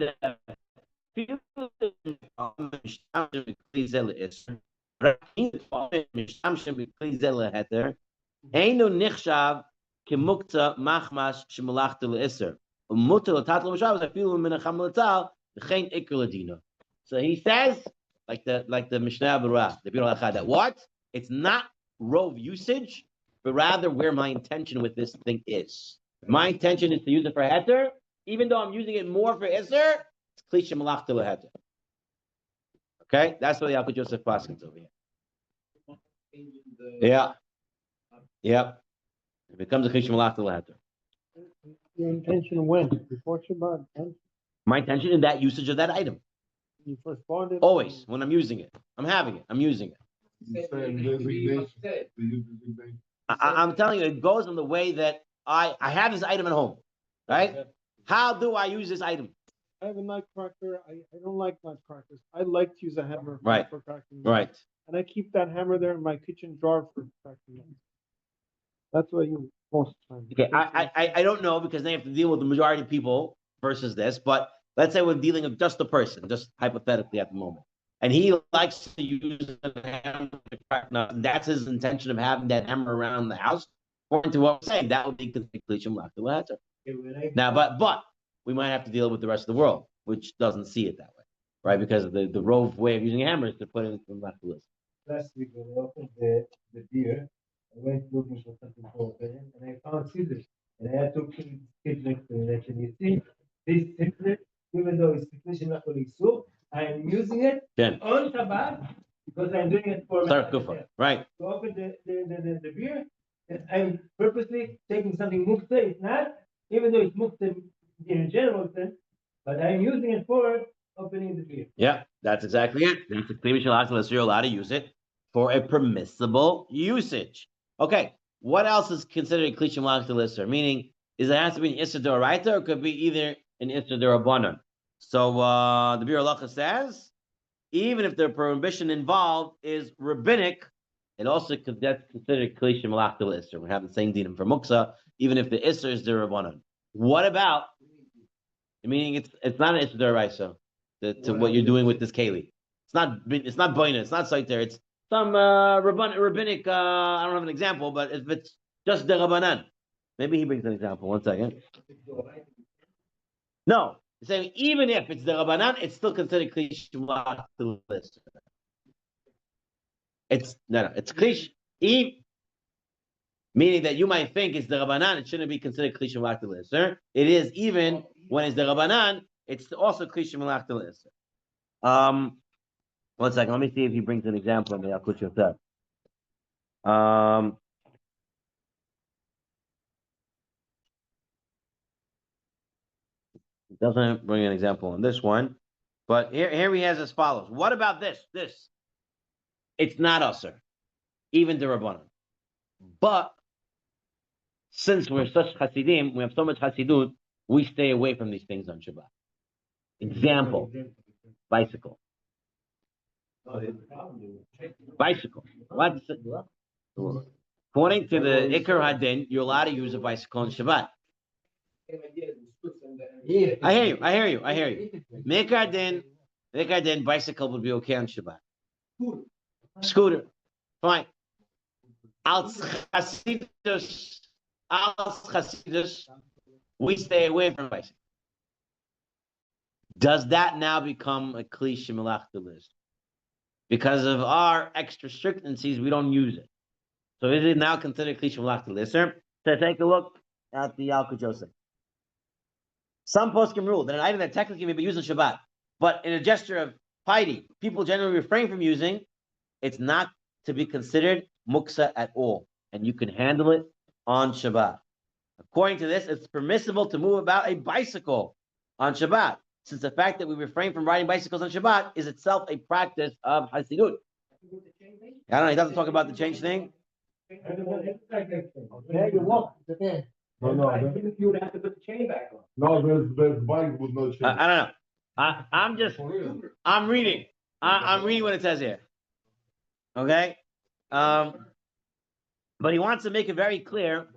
Eino nichshav kemuktzeh machmas shemalachta le'isr. Umuter l'tatlo b'shabbos afilu min hacham l'tzal v'chein iker l'dina. So he says, like the Mishnah Berurah, the Biur Halacha, that what? It's not rove usage, but rather where my intention with this thing is. My intention is to use it for heter, even though I'm using it more for iser, it's kli shemalachta le'heter. Okay, that's what the Alkut Yosef Paskins over here. Yeah. Yep. It becomes a kli shemalachta le'heter. Your intention when? Before Shabbat? When? My intention in that usage of that item. You first bought it? Always, when I'm using it. I'm having it. I'm using it. I'm telling you, it goes in the way that I have this item at home, right? How do I use this item? I have a nutcracker. I don't like nutcrackers. I like to use a hammer Right. for cracking nuts. Right. And I keep that hammer there in my kitchen drawer for cracking nuts. That's what I use most of the time. Okay, I don't know, because they have to deal with the majority of people versus this, but let's say we're dealing with just a person, just hypothetically at the moment. And he likes to use a hammer to crack nuts. And that's his intention of having that hammer around the house. According to what I'm saying, that would be considered kli shemalachta le'heter. Now, but we might have to deal with the rest of the world, which doesn't see it that way, right? Because of the rove way of using a hammer is to put it in the left list. Last week when I opened the beer, I went looking for something to open and I found scissors. And I had to keep next to it. And you see, this scissors, even though it's technician not only so, I am using it on Shabbat because I'm doing it for myself. Right. To open the beer, and I'm purposely taking something Muktzeh. It's not, even though it's Muktzeh in a general sense, but I'm using it for opening the beer. Yeah, that's exactly it. That's a kli shemalachta le'isr. You're allowed to use it for a permissible usage. Okay, what else is considered a kli shemalachta le'isr? Meaning, is it has to be an issur d'oraita, or it could be either an issur d'rabbanan? So the Biur Halacha says, even if the prohibition involved is rabbinic, it also that's considered kli shemalachta le'isr. We have the same dinim for Muktzeh, even if the issur is d'rabbanan. What about? Meaning, it's not an issur d'oraisa to what you're doing with this keli. It's not boina. It's not saiter. It's some rabbinic. I don't have an example, but if it's just the rabbanan, maybe he brings an example. 1 second. No, he's saying even if it's the rabbanan, it's still considered kli shemalachta le'isr. It's kli, meaning that you might think it's the rabbanan, it shouldn't be considered kli shemalachta le'isr. It is, even when it's the rabbanan, it's also kli shemalachta le'isr. 1 second, let me see if he brings an example in the Alkut Yosef. He doesn't bring an example on this one, but here he has as follows. What about this? It's not usher, even the rabbanan. But since we're such Hasidim, we have so much Hasidut, we stay away from these things on Shabbat. Example, bicycle. What's it? According to the Iker Hadin, you're allowed to use a bicycle on Shabbat. I hear you. Iker Hadin, bicycle would be okay on Shabbat. Scooter, fine. Als Chasidus, we stay away from bicycle. Does that now become a kli shemalachta le'isr? Because of our extra strictencies, we don't use it. So is it now considered kli shemalachta le'isr? So take a look at the Alkut Yosef. Some poskim rule that an item that technically may be used on Shabbat, but in a gesture of piety, people generally refrain from using, it's not to be considered muktzeh at all, and you can handle it on Shabbat. According to this, it's permissible to move about a bicycle on Shabbat, since the fact that we refrain from riding bicycles on Shabbat is itself a practice of Hasidut. I don't know, he doesn't talk about the change thing. Yeah, you walk. It's okay. No, You would have to put the chain back on. no, there's bike with no chain. I don't know. I'm reading. I'm reading what it says here. Okay? But he wants to make it very clear.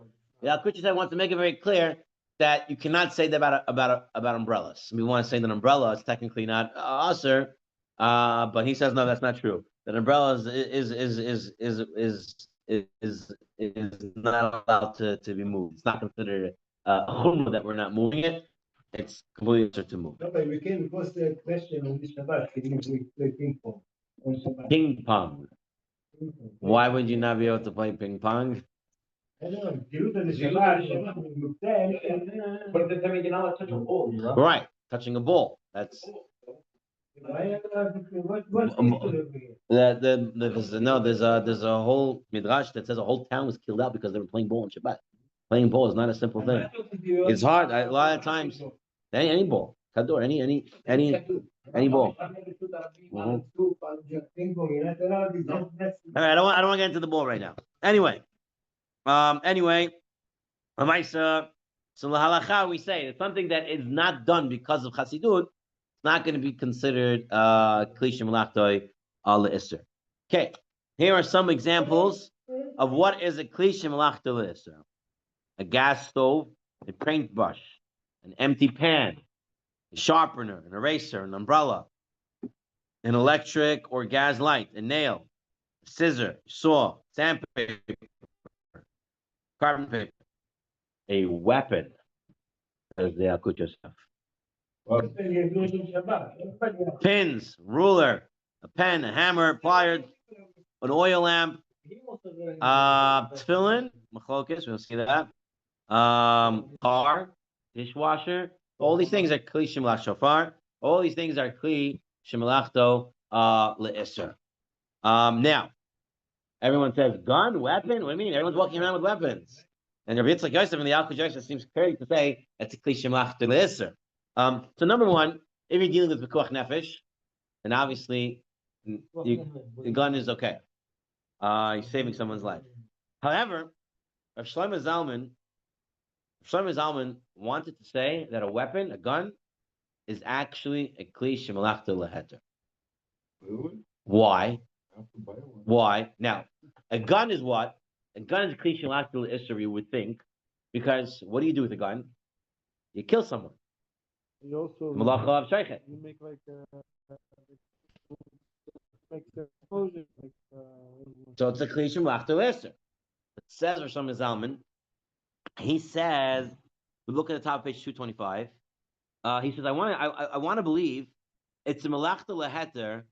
The Al-Kuchi said wants to make it very clear that you cannot say that about umbrellas. We want to say that umbrella is technically not usher, but he says no, that's not true. That umbrella is not allowed to be moved. It's not considered a chumrah that we're not moving it. It's completely usher to move. No, but we can post a question on this Shabbat. Can you play ping pong on Shabbat? Ping pong. Why would you not be able to play ping pong? I don't know. You do the Shabbat, Muktzeh, But then we can all touch a ball, you know? Right, touching a ball. That's there's a whole midrash that says a whole town was killed out because they were playing ball on Shabbat. Playing ball is not a simple thing. It's hard. A lot of times, any ball, kador, any ball. All right, I don't want to get into the ball right now. Anyway, so the halacha we say it's something that is not done because of Hasidut. It's not going to be considered klish malachtoi al isser. Okay, here are some examples of what is a klish malachtoi isser: a gas stove, a paintbrush, an empty pan, a sharpener, an eraser, an umbrella, an electric or gas light, a nail, a scissor, saw, sandpaper, carbon paper, a weapon, as the Akucha stuff. Pins, ruler, a pen, a hammer, pliers, an oil lamp, tefillin, machlokes, we'll see that. Car, dishwasher, all these things are kli shemelach shofar. All these things are kli shemelachto le'isser. Now, everyone says gun, weapon. What do you mean? Everyone's walking around with weapons. And Rabbi Yitzchak Yosef in the Al Yosef seems clearly to say that's a kli shemelachto le'isser. So number one, if you're dealing with pekuach nefesh, then obviously the gun is okay. You're saving someone's life. However, Rav Shlomo Zalman wanted to say that a weapon, a gun, is actually a kli shemelachto leheter. Really? Why? I have to buy one. Why? Now, a gun is what? A gun is a kli shemelachto leisser, you would think, because what do you do with a gun? You kill someone. You also Malacha of sheichet. you make like make the explosion like So it's a kli shemelachto leisser. It says Rosh Zalman. He says, we look at the top of page 225. He says, I want to believe it's a melachta leheter,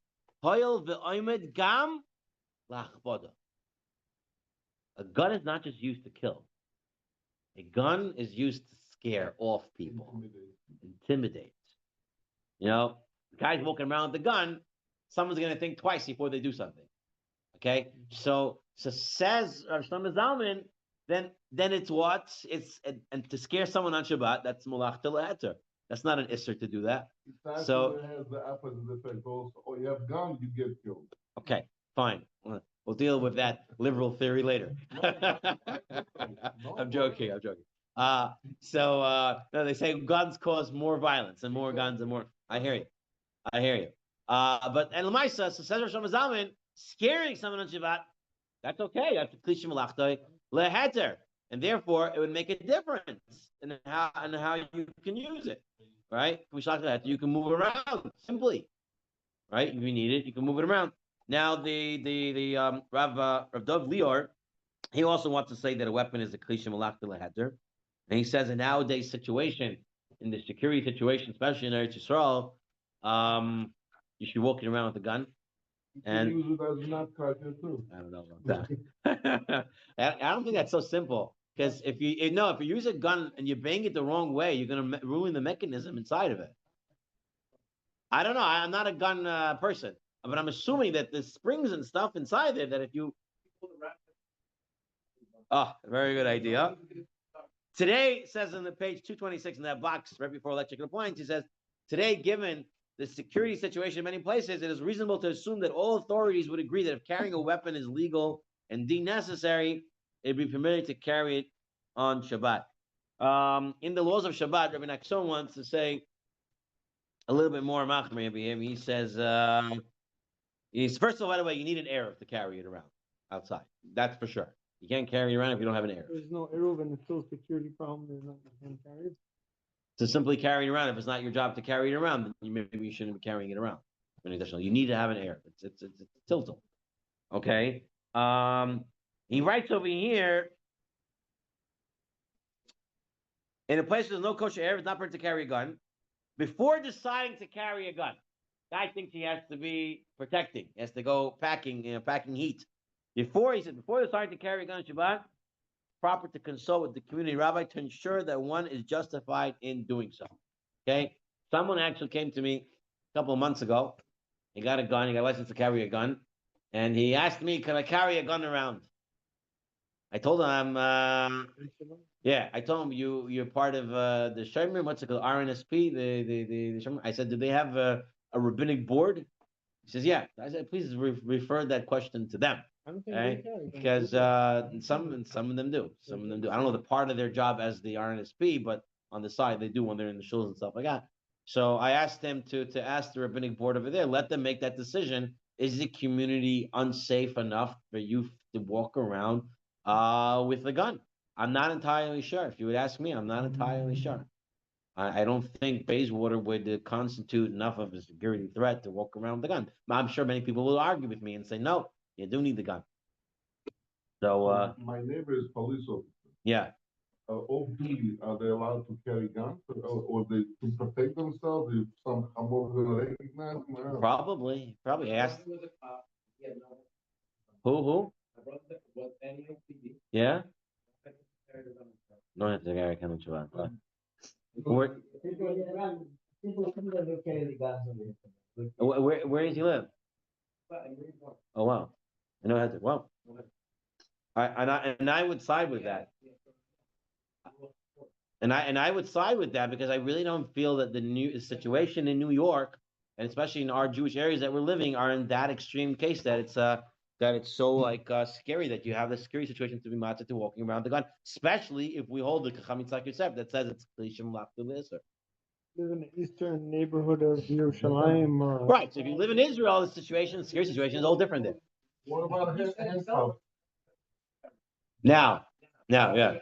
hoyel ve'oimed gam lachboda. A gun is not just used to kill. A gun is used to scare off people, intimidate. You know, the guy's walking around with the gun, someone's going to think twice before they do something. Okay? So says Rav Shlomo Zalman, then it's what? It's and to scare someone on Shabbat, that's melachta leheter. That's not an isser to do that. So it has the opposite effect also. Oh, you have gun, you get killed. okay, fine. We'll deal with that liberal theory later. I'm joking. No, they say guns cause more violence and more guns and more. I hear you. But and Lamaisa, so says Rosh Zalman, scaring someone on Shabbat, that's okay. That's a kli shemelachto leheter, and therefore it would make a difference in how you can use it, right? You can move it around simply, right? If you need it, you can move it around. Now the Rav Dov Lior, he also wants to say that a weapon is a kli shemelachto leheter, and he says in nowadays situation, in the security situation, especially in Eretz Yisrael, you should be walking around with a gun. You And can use it as not cracker too. I don't know about that. I don't think that's so simple. Because if you use a gun and you bang it the wrong way, you're going to ruin the mechanism inside of it. I don't know. I'm not a gun person. but I'm assuming that the springs and stuff inside there, that if you... Oh, very good idea. Today, it says on the page 226 in that box right before electrical appliance, he says, today, given the security situation in many places, it is reasonable to assume that all authorities would agree that if carrying a weapon is legal and deemed necessary, it'd be permitted to carry it on Shabbat. In the laws of Shabbat, Rabbi Nachshon wants to say a little bit more machmir. He says, first of all, by the way, you need an Eruv to carry it around outside. That's for sure. You can't carry it around if you don't have an Eruv. There's no Eruv and it's still a security problem. There's not you can't carry it. To simply carry it around, if it's not your job to carry it around, then maybe you shouldn't be carrying it around. You need to have an Eruv. It's tiltal. Okay. He writes over here, in a place where there's no kosher Eruv, it's not permitted to carry a gun. Before deciding to carry a gun, guy thinks he has to be protecting. He has to go packing, packing heat. Before deciding to carry a gun on Shabbat, proper to consult with the community rabbi to ensure that one is justified in doing so. Okay? Someone actually came to me a couple of months ago. He got a gun. He got a license to carry a gun. And he asked me, can I carry a gun around? I told him, I told him you're part of the Shomer, what's it called, RNSP, the Shomer. I said, do they have a rabbinic board? He says, yeah. I said, please refer that question to them. I don't think they carry. Because some of them do. Some of them do. I don't know the part of their job as the RNSP, but on the side they do when they're in the shuls and stuff like that. So I asked them to ask the rabbinic board over there, let them make that decision. Is the community unsafe enough for you to walk around with a gun? I'm not entirely sure. If you would ask me, I'm not entirely sure. I don't think Bayswater would constitute enough of a security threat to walk around with a gun. I'm sure many people will argue with me and say, no, you do need the gun. So, my neighbor is police officer. Yeah. Off duty, are they allowed to carry guns or they to protect themselves if some Hamor will recognize them? Probably. I asked. Who? Yeah? No, have to carry a gun on Shabbat. Where does he live? Oh, wow. I know how to, wow. I would side with that. And I would side with that because I really don't feel that the situation in New York, and especially in our Jewish areas that we're living, are in that extreme case that it's so like scary that you have this scary situation to be matzah to walking around the gun, especially if we hold the Chachamitz Yosef that says it's Klishim Lachtu L'Isr. Live in the eastern neighborhood of Yerushalayim. Right. So if you live in Israel, the scary situation is all different there. What about handcuffs? Now, yeah.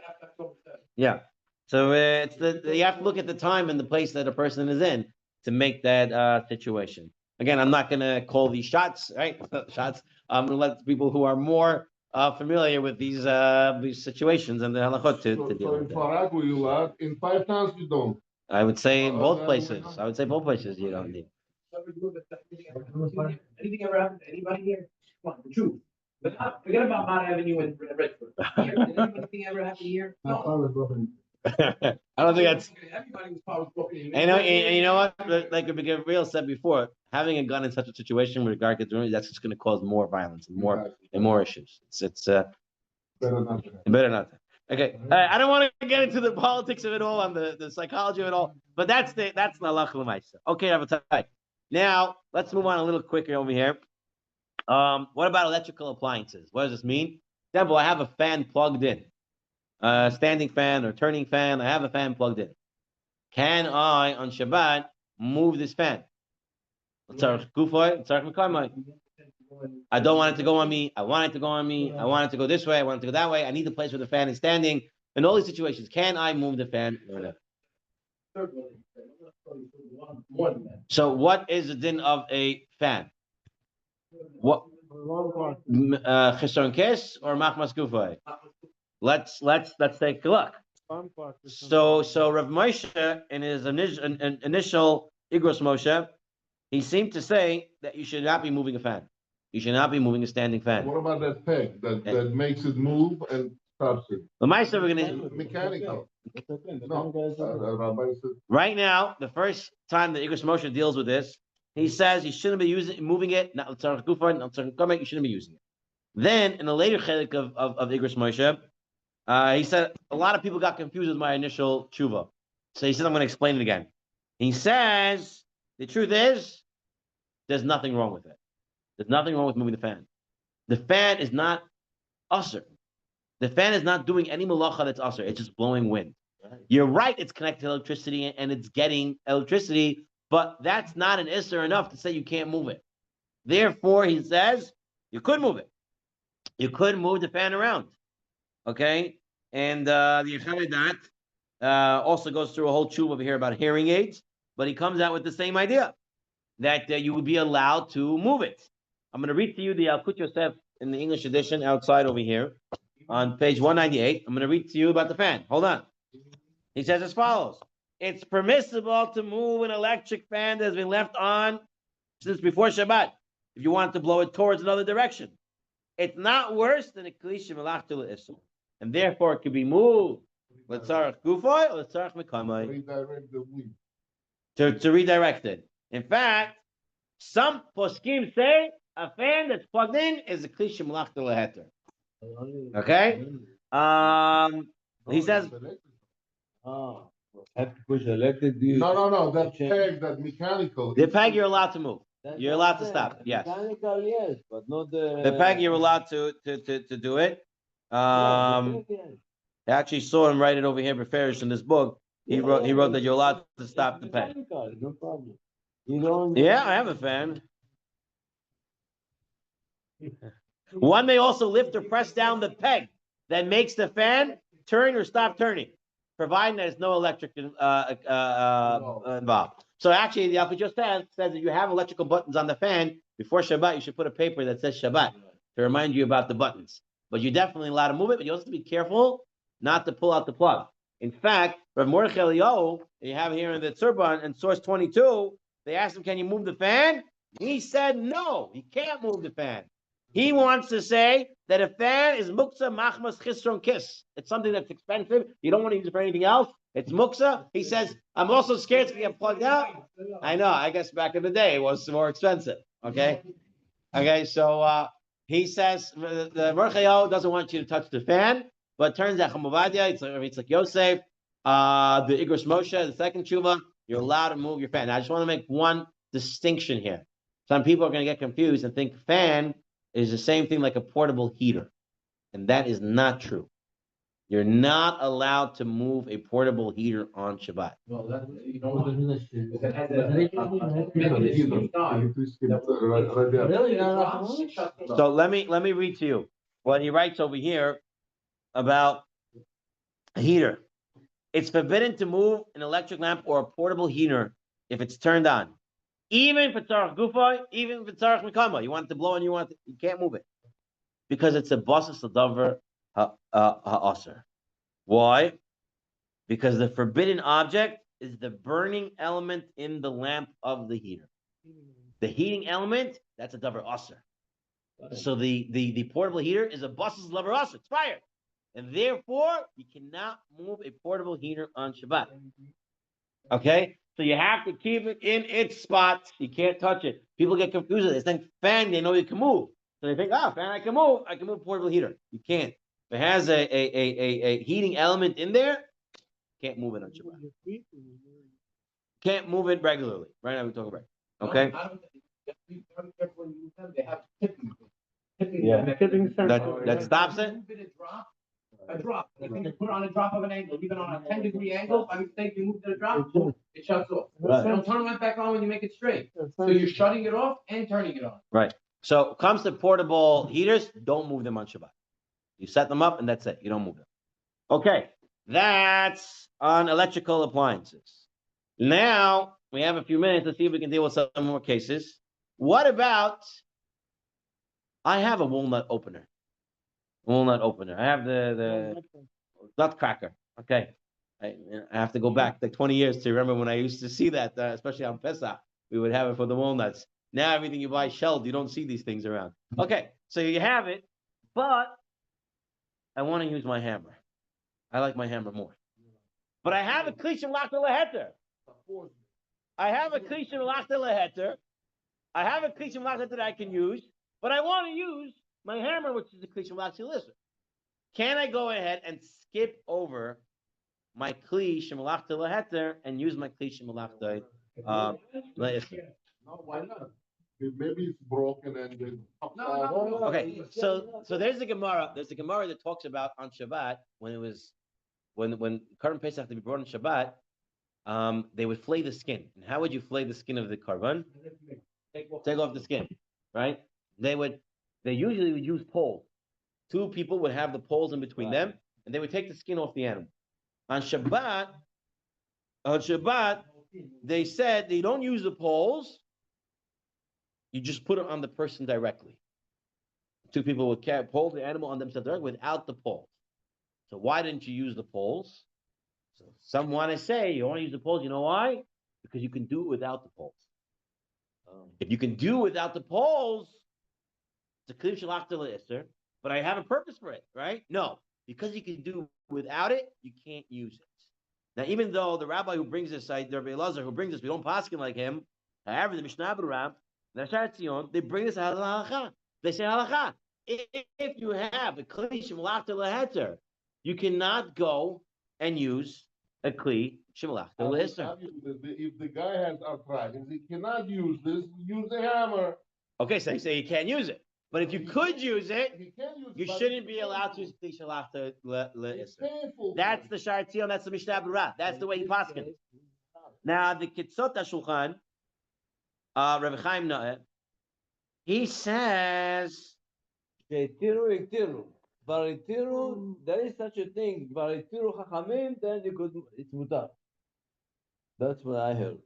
So it's you have to look at the time and the place that a person is in to make that situation. Again, I'm not going to call these shots, right? Shots. I'm going to let people who are more familiar with these situations and the halachot to deal with So in Farag, you allowed? In 5 towns, you don't. I would say both places. You don't need. Anything ever happened to anybody here? Come on, the truth. But forget about Mount Avenue and Redford. Did anything ever happen here? No. I don't think that's. Everybody was probably broken. And you know what? Like Gabriel said before, having a gun in such a situation with regard to Germany, that's just going to cause more violence and more issues. It's Better not. Better not. Okay, I don't want to get into the politics of it all and the psychology of it all, but that's the halacha l'maisa. Okay, Rabbatai. Now let's move on a little quicker over here. What about electrical appliances? What does this mean? For example, I have a fan plugged in, standing fan or turning fan. I have a fan plugged in. Can I on Shabbat move this fan? I don't want it to go on me. I want it to go on me. I want it to go this way. I want it to go that way. I need the place where the fan is standing. In all these situations, can I move the fan or not? So what is the din of a fan? What? Chesron kes or machmas gufay? Let's take a look. So Rav Moshe in his initial Igros Moshe, he seemed to say that you should not be moving a fan. You should not be moving a standing fan. What about that peg that makes it move and stops it? The Ma'aser we're gonna Mechanical. No, Rabbi said. Right now, the first time that Igros Moshe deals with this he says you shouldn't be moving it. Not l'tzarech gufay, not l'tzarech kamek. You shouldn't be using it. Then in the later chelik of Igros Moshe, he said a lot of people got confused with my initial tshuva. So he said I'm going to explain it again. He says the truth is there's nothing wrong with it. There's nothing wrong with moving the fan. The fan is not usher. The fan is not doing any malacha that's usher. It's just blowing wind. You're right. It's connected to electricity and it's getting electricity, but that's not an isser enough to say you can't move it. Therefore, he says you could move it. You could move the fan around. Okay? And the Yechavedat also goes through a whole tshuva over here about hearing aids, but he comes out with the same idea that you would be allowed to move it. I'm going to read to you the Alkut Yosef in the English edition outside over here on page 198. I'm going to read to you about the fan. Hold on. He says as follows. It's permissible to move an electric fan that has been left on since before Shabbat if you want to blow it towards another direction. It's not worse than a kli shemalachta le'isur. And therefore it can be moved l'tzarech gufoy or l'tzarech mekamai. Redirect the wind. To redirect it. In fact, some poskim say a fan that's plugged in is a kli shemalachta le'heter. Okay? He says Have to push electric. No, that peg, that mechanical. the peg you're allowed to move. You're allowed to stop. Yes. Mechanical, yes, but not the. The peg you're allowed to do it. I actually saw him write it over here, Beferish, in this book. He wrote that you're allowed to stop the peg. No problem. You don't. Yeah, I have a fan. One may also lift or press down the peg that makes the fan turn or stop turning, providing there's no electric involved. So actually, the Alkut just says that you have electrical buttons on the fan. Before Shabbat, you should put a paper that says Shabbat to remind you about the buttons. But you're definitely allowed to move it, but you also have to be careful not to pull out the plug. In fact, Rav Mordechai Eliyahu, you have here in the Tzurba and source 22, they asked him, can you move the fan? He said no, he can't move the fan. He wants to say that a fan is Muktzeh machmas chisron kis. It's something that's expensive. You don't want to use it for anything else. It's Muktzeh. He says, I'm also scared to get plugged out. I know. I guess back in the day it was more expensive. Okay. So he says the Mordechai doesn't want you to touch the fan, but it turns out Chamuvadia, it's like Yosef, the Igros Moshe, the second tshuva, you're allowed to move your fan. Now, I just want to make one distinction here. Some people are going to get confused and think fan is the same thing like a portable heater. And that is not true. You're not allowed to move a portable heater on Shabbat. Well, that, you know what? So let me read to you what he writes over here about a heater. It's forbidden to move an electric lamp or a portable heater if it's turned on. Even if it's tzarech gufay, even if it's tzarech mikama, you want it to blow and you can't move it. Because it's a basis davar ha'aser. Why? Because the forbidden object is the burning element in the lamp of the heater. The heating element, that's a davar aser. So the portable heater is a basis davar aser. It's fire. And therefore, you cannot move a portable heater on Shabbat. Okay? So you have to keep it in its spot. You can't touch it. People get confused with it. They think fan, they know you can move. So they think, fan, I can move a portable heater. You can't. If it has a heating element in there, can't move it on Shabbat. Can't move it regularly. Right now we're talking about. Okay? Be very careful when you use them. They have tipping. That stops it? A drop. Like when you put it on a drop of an angle, even on a 10-degree angle, by mistake you move to the drop, it shuts off. Right. Don't turn it back on when you make it straight. So you're shutting it off and turning it on. Right. So when it comes to portable heaters, don't move them on Shabbat. You set them up and that's it. You don't move them. Okay. That's on electrical appliances. Now we have a few minutes. Let's see if we can deal with some more cases. What about, I have a walnut opener. I have the nutcracker. Okay. I have to go back like 20 years to remember when I used to see that, especially on Pesach. We would have it for the walnuts. Now everything you buy shelled, you don't see these things around. Okay, so you have it, but I want to use my hammer. I like my hammer more. But I have a kli shemalachta leheter. I have a kli shemalachta leheter I have a kli shemalachta that I can use, but I want to use my hammer, which is the kli shemalachta l'isser. Can I go ahead and skip over my kli shemalachta leheter and use my kli shemalachta leisser? No, why not? Maybe it's broken and then. Okay, so there's a Gemara. There's a Gemara that talks about on Shabbat when Karban Pesach had to be brought on Shabbat, they would flay the skin. And how would you flay the skin of the Karban? Take off the skin, right? They usually would use poles. Two people would have the poles in between them, and they would take the skin off the animal. On Shabbat, they said they don't use the poles. You just put it on the person directly. Two people would pull the animal on themselves directly without the poles. So why didn't you use the poles? So some want to say you want to use the poles. You know why? Because you can do it without the poles. If you can do it without the poles, it's a kli shalachta le'isser, but I have a purpose for it, right? No, because you can do without it, you can't use it. Now, even though the rabbi who brings this, the Rabbi Elazar who brings this, we don't paskin like him. However, the Mishnah Berurah, they bring this out of the halacha. They say halacha. If you have a kli shemalachta leheter, you cannot go and use a kli shemalachta leheter. If the guy has arthritis, he cannot use this. Use the hammer. Okay, so they say you can't use it. But if you could use it, He can use you it, shouldn't be allowed to use kli shemalachta It's leheter. painful. That's the Shar Tzion, that's the Mishnah Berurah. That's the way he paskins. Now, the Kitzot HaShulchan, Rabbi Chaim Naeh, he says, Iktiru. Baritiru, there is such a thing. Baritiru chachamim, then it's mutar. That's what I heard.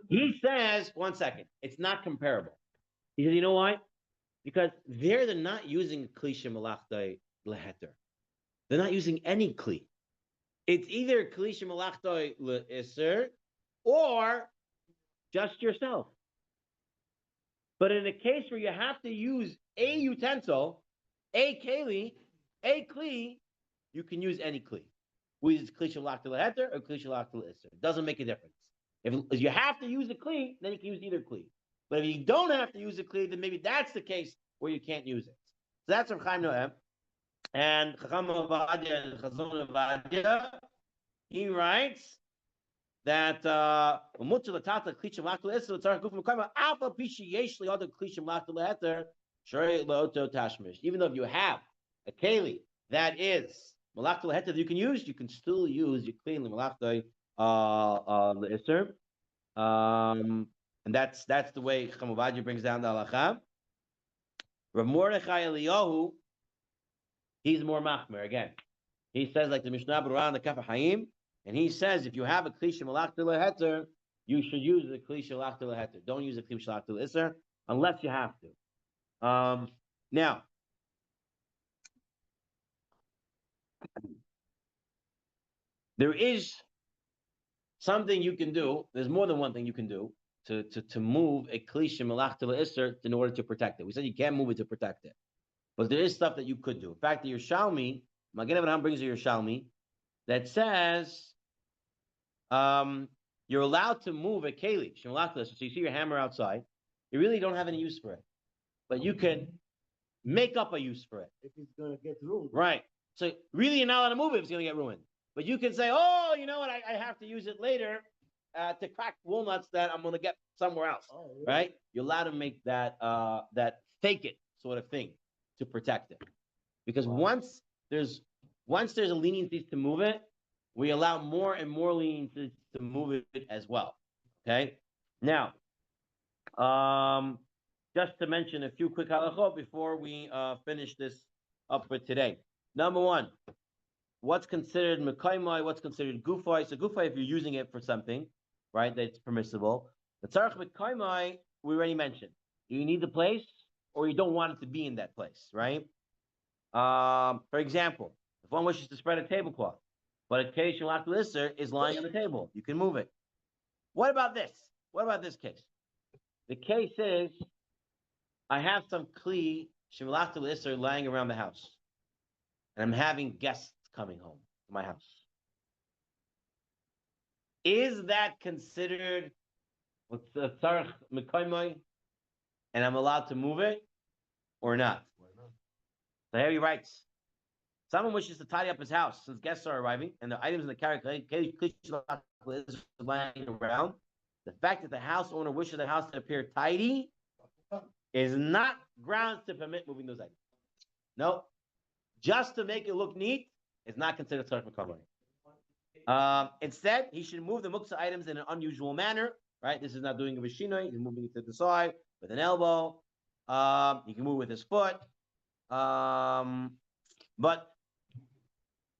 he says, one second, it's not comparable. He says, you know why? Because they're not using kli shemalachta leheter. They're not using any kli. It's either kli shemalachta leisser or just yourself. But in a case where you have to use a utensil, a keli, a kli, you can use any kli. Whether it's kli shalachta leheter or kli shalachta leisser. It doesn't make a difference. If you have to use a kli, then you can use either kli. But if you don't have to use a kli, then maybe that's the case where you can't use it. So that's Rav Chaim Noam. And Chacham Ovadia and Chazon Ovadia, he writes that even though if you have a keli that is malachta leheter that you can use, you can still use your kli malachta leisser. And that's the way Chacham Ovadia brings down the halacha. Rav Mordechai Eliyahu, he's more machmer again. He says like the Mishnah Berurah and the Kaf HaHaim, and he says if you have a kli shemalachta leheter, you should use the kli shemalachta leheter. Don't use the kli shemalachta leisser unless you have to. Now, there is something you can do. There's more than one thing you can do to move a kli shemalachta leisser in order to protect it. We said you can't move it to protect it, but there is stuff that you could do. In fact, the Yerushalmi, Magen Avraham brings a Yerushalmi that says you're allowed to move a keli shemalachta leisser. So you see your hammer outside, you really don't have any use for it, but you can make up a use for it. If it's going to get ruined. Right. So really you're not allowed to move it if it's going to get ruined. But you can say, oh, you know what, I have to use it later to crack walnuts that I'm going to get somewhere else. Oh, really? Right? You're allowed to make that fake it sort of thing to protect it. Because once there's a leniency to move it, we allow more and more leniency to move it as well. Okay? Now, just to mention a few quick halachot before we finish this up for today. Number one, what's considered mekaymai, what's considered gufai. So gufai, if you're using it for something, right, that's permissible. The tzarech mekaymai, we already mentioned. You need the place or you don't want it to be in that place, right? For example, if one wishes to spread a tablecloth, but a keli shemalachta leisser is lying on the table, you can move it. What about this? What about this case? The case is, I have some kli shemalachta leisser lying around the house, and I'm having guests coming home to my house. Is that considered What's the tzarech mekaymai, and I'm allowed to move it or not? So here he writes. Someone wishes to tidy up his house since guests are arriving and the items in the carriage is lying around. The fact that the house owner wishes the house to appear tidy is not grounds to permit moving those items. No, just to make it look neat is not considered tzarech mekaymai. Instead, he should move the muktzeh items in an unusual manner. Right? This is not doing a vishinoi. He's moving it to the side with an elbow. He can move with his foot. But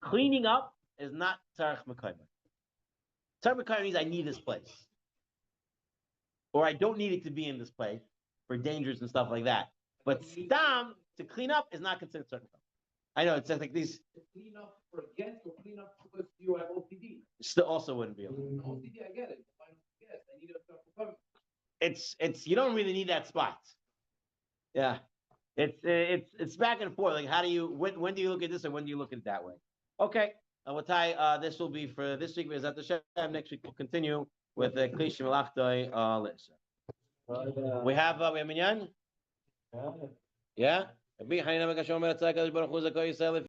cleaning up is not tzarech mekaymai. Tzarech mekaymai means I need this place, or I don't need it to be in this place for dangers and stuff like that. But stam to clean up is not considered tzarech mekaymai. I know it's like these. To clean up for a guest or clean up because you have OCD. Still also wouldn't be able. OCD, I get it. If I'm a guest, I need a It's you don't really need that spot. Yeah, it's back and forth. Like how do you when do you look at this and when do you look at it that way? Okay, Watai, this will be for this week. Is at the Shem. Next week we'll continue with the Klish Malachtoi list. We have Minyan. Yeah.